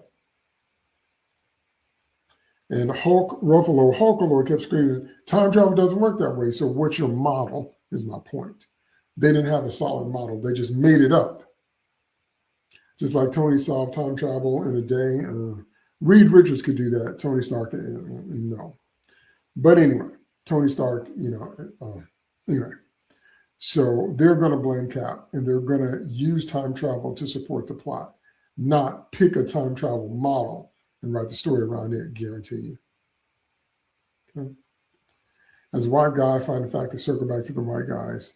And Hulkalord kept screaming, time travel doesn't work that way. So what's your model is my point. They didn't have a solid model. They just made it up. Just like Tony solved time travel in a day. Reed Richards could do that. Tony Stark, no. But anyway, Tony Stark, anyway. So they're going to blame Cap and they're going to use time travel to support the plot, not pick a time travel model and write the story around it, guarantee you. Okay. As a white guy, I find the fact to circle back to the white guys.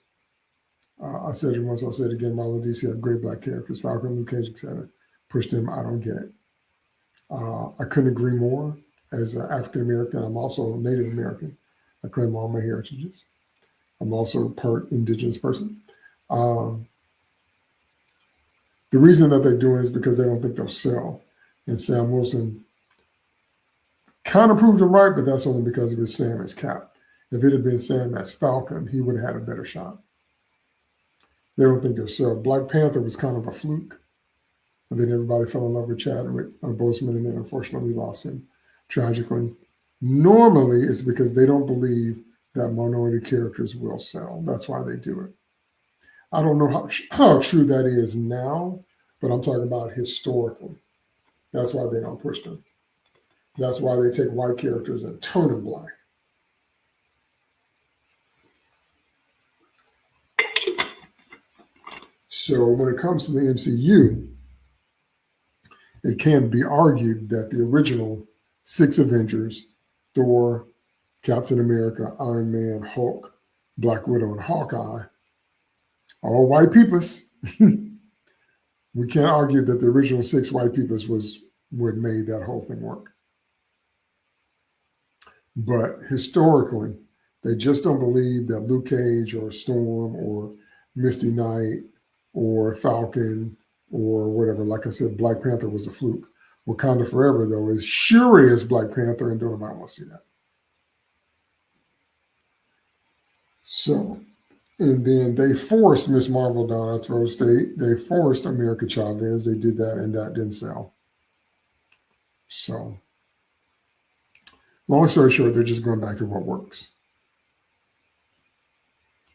I said it once, I'll say it again. Marvel DC had great black characters, Falcon, Luke Cage, etc. Pushed them, I don't get it. I couldn't agree more. As an African American, I'm also Native American. I claim all my heritages. I'm also part indigenous person. The reason that they're doing it is because they don't think they'll sell. And Sam Wilson kind of proved them right, but that's only because it was Sam as Cap. If it had been Sam as Falcon, he would have had a better shot. They don't think they'll sell. Black Panther was kind of a fluke. And then everybody fell in love with Chadwick Boseman, and then unfortunately we lost him tragically. Normally, it's because they don't believe that minority characters will sell. That's why they do it. I don't know how true that is now, but I'm talking about historically. That's why they don't push them. That's why they take white characters and turn them black. So when it comes to the MCU, it can be argued that the original 6 Avengers, Thor, Captain America, Iron Man, Hulk, Black Widow, and Hawkeye, all white peoples. We can't argue that the original 6 white peoples was what made that whole thing work. But historically, they just don't believe that Luke Cage or Storm or Misty Knight or Falcon or whatever. Like I said, Black Panther was a fluke. Wakanda Forever, though, is sure is Black Panther, and don't nobody want to see that. So, and then they forced Miss Marvel down our throats. They forced America Chavez. They did that, and that didn't sell. So, long story short, they're just going back to what works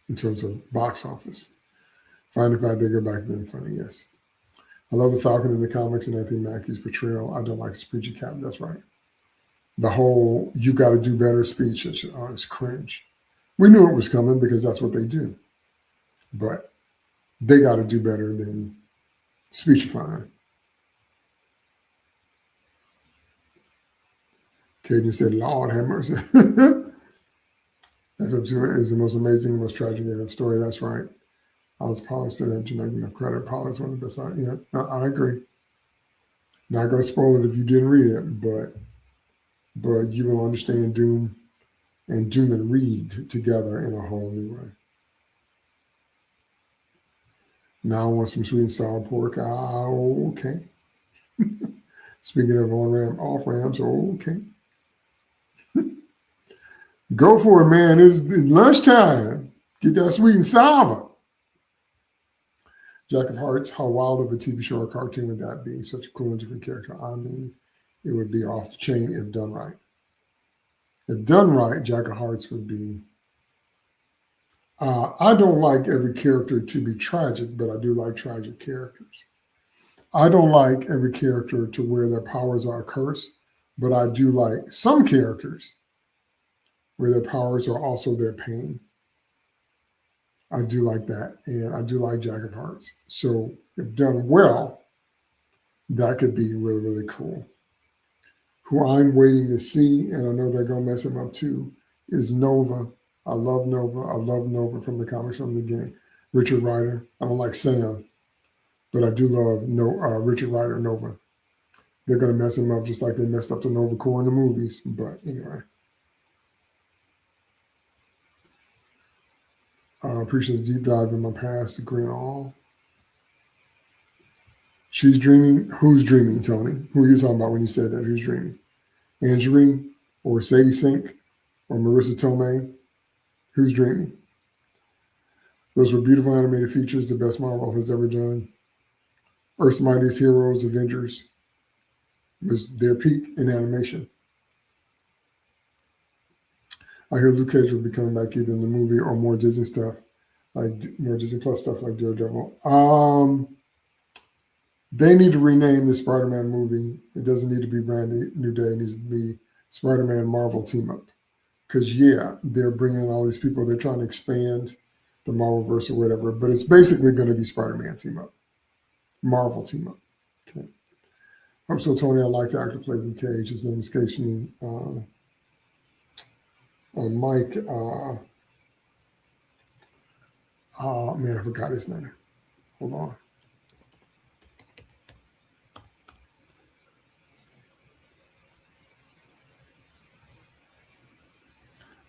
in terms of box office. Find the fact they go back to being funny, yes. I love the Falcon in the comics and Anthony Mackie's portrayal. I don't like his preachy cap. That's right. The whole "you got to do better" speech is cringe. We knew it was coming because that's what they do. But they got to do better than speechifying. Caden said, "Lord have mercy." FF2 is the most amazing, most tragic FF story. That's right. Alice Paul said that you're not giving credit. Paul is one of the best. Yeah, I agree. Not going to spoil it if you didn't read it, but you will understand Doom and Reed together in a whole new way. Now I want some sweet and sour pork. Okay. Speaking of off ramps, okay. Go for it, man. It's lunchtime. Get that sweet and sour. Jack of Hearts, how wild of a TV show or cartoon would that be? Such a cool and different character. I mean, it would be off the chain if done right. If done right, Jack of Hearts would be. I don't like every character to be tragic, but I do like tragic characters. I don't like every character to where their powers are a curse, but I do like some characters where their powers are also their pain. I do like that, and I do like Jack of Hearts. So if done well, that could be really, really cool. Who I'm waiting to see, and I know they're going to mess him up too, is Nova. I love Nova. I love Nova from the comics from the beginning. Richard Rider. I don't like Sam, but I do love Richard Rider, Nova. They're going to mess him up just like they messed up the Nova Corps in the movies. But anyway. Appreciate the deep dive in my past, agree on all. She's dreaming. Who's dreaming, Tony? Who are you talking about when you said that? Who's dreaming? Angeline or Sadie Sink or Marissa Tomei? Who's dreaming? Those were beautiful animated features, the best Marvel has ever done. Earth's Mightiest Heroes, Avengers was their peak in animation. I hear Luke Cage will be coming back either in the movie or more Disney stuff, like more Disney Plus stuff like Daredevil. They need to rename the Spider-Man movie. It doesn't need to be Brand New Day. It needs to be Spider-Man Marvel Team Up. Because, yeah, they're bringing in all these people. They're trying to expand the Marvelverse or whatever. But it's basically going to be Spider-Man Team Up. Marvel Team Up. Okay. Hope so, Tony. I like the actor who played Luke Cage. His name escapes me. Mike. Oh, man, I forgot his name. Hold on.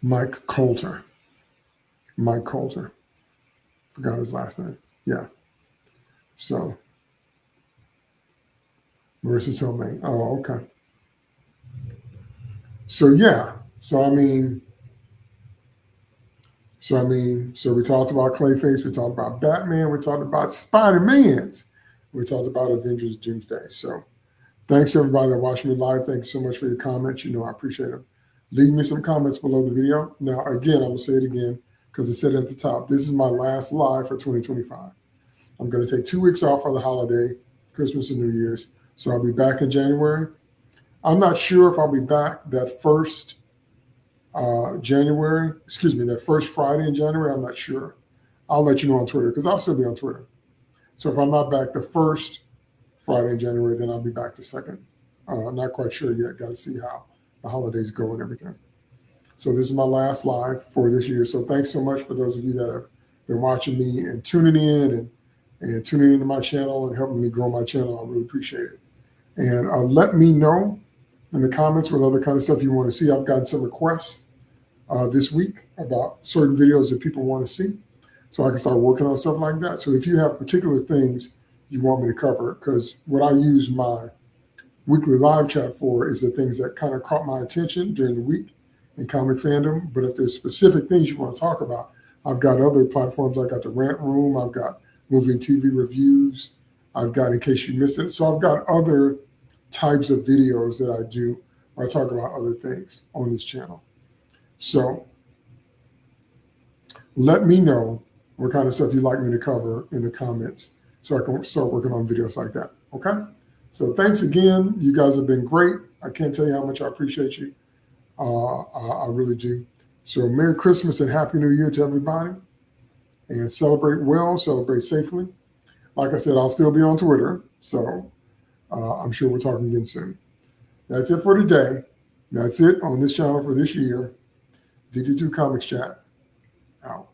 Mike Coulter. Mike Coulter. Forgot his last name. Yeah. So, Marissa Tomei. Oh, okay. So, yeah. So we talked about Clayface. We talked about Batman. We talked about Spider-Mans. We talked about Avengers Doomsday. So, thanks to everybody that watched me live. Thanks so much for your comments. You know, I appreciate them. Leave me some comments below the video. Now, again, I'm going to say it again because I said it at the top. This is my last live for 2025. I'm going to take 2 weeks off for the holiday, Christmas and New Year's. So I'll be back in January. I'm not sure if I'll be back that first that first Friday in January. I'm not sure. I'll let you know on Twitter because I'll still be on Twitter. So if I'm not back the first Friday in January, then I'll be back the second. I'm not quite sure yet. Got to see how the holidays go and everything. So this is my last live for this year. So thanks so much for those of you that have been watching me and tuning in and tuning into my channel and helping me grow my channel. I really appreciate it. And let me know in the comments what other kind of stuff you want to see. I've gotten some requests this week about certain videos that people want to see. So I can start working on stuff like that. So if you have particular things you want me to cover, because what I use my weekly live chat for is the things that kind of caught my attention during the week in comic fandom. But if there's specific things you want to talk about, I've got other platforms. I got the Rant Room. I've got movie and TV reviews. I've got In Case You Missed It. So I've got other types of videos that I do where I talk about other things on this channel. So let me know what kind of stuff you'd like me to cover in the comments so I can start working on videos like that. Okay? So thanks again. You guys have been great. I can't tell you how much I appreciate you. I really do. So Merry Christmas and Happy New Year to everybody. And celebrate well, celebrate safely. Like I said, I'll still be on Twitter. So I'm sure we'll talk again soon. That's it for today. That's it on this channel for this year. DT2 Comics Chat out.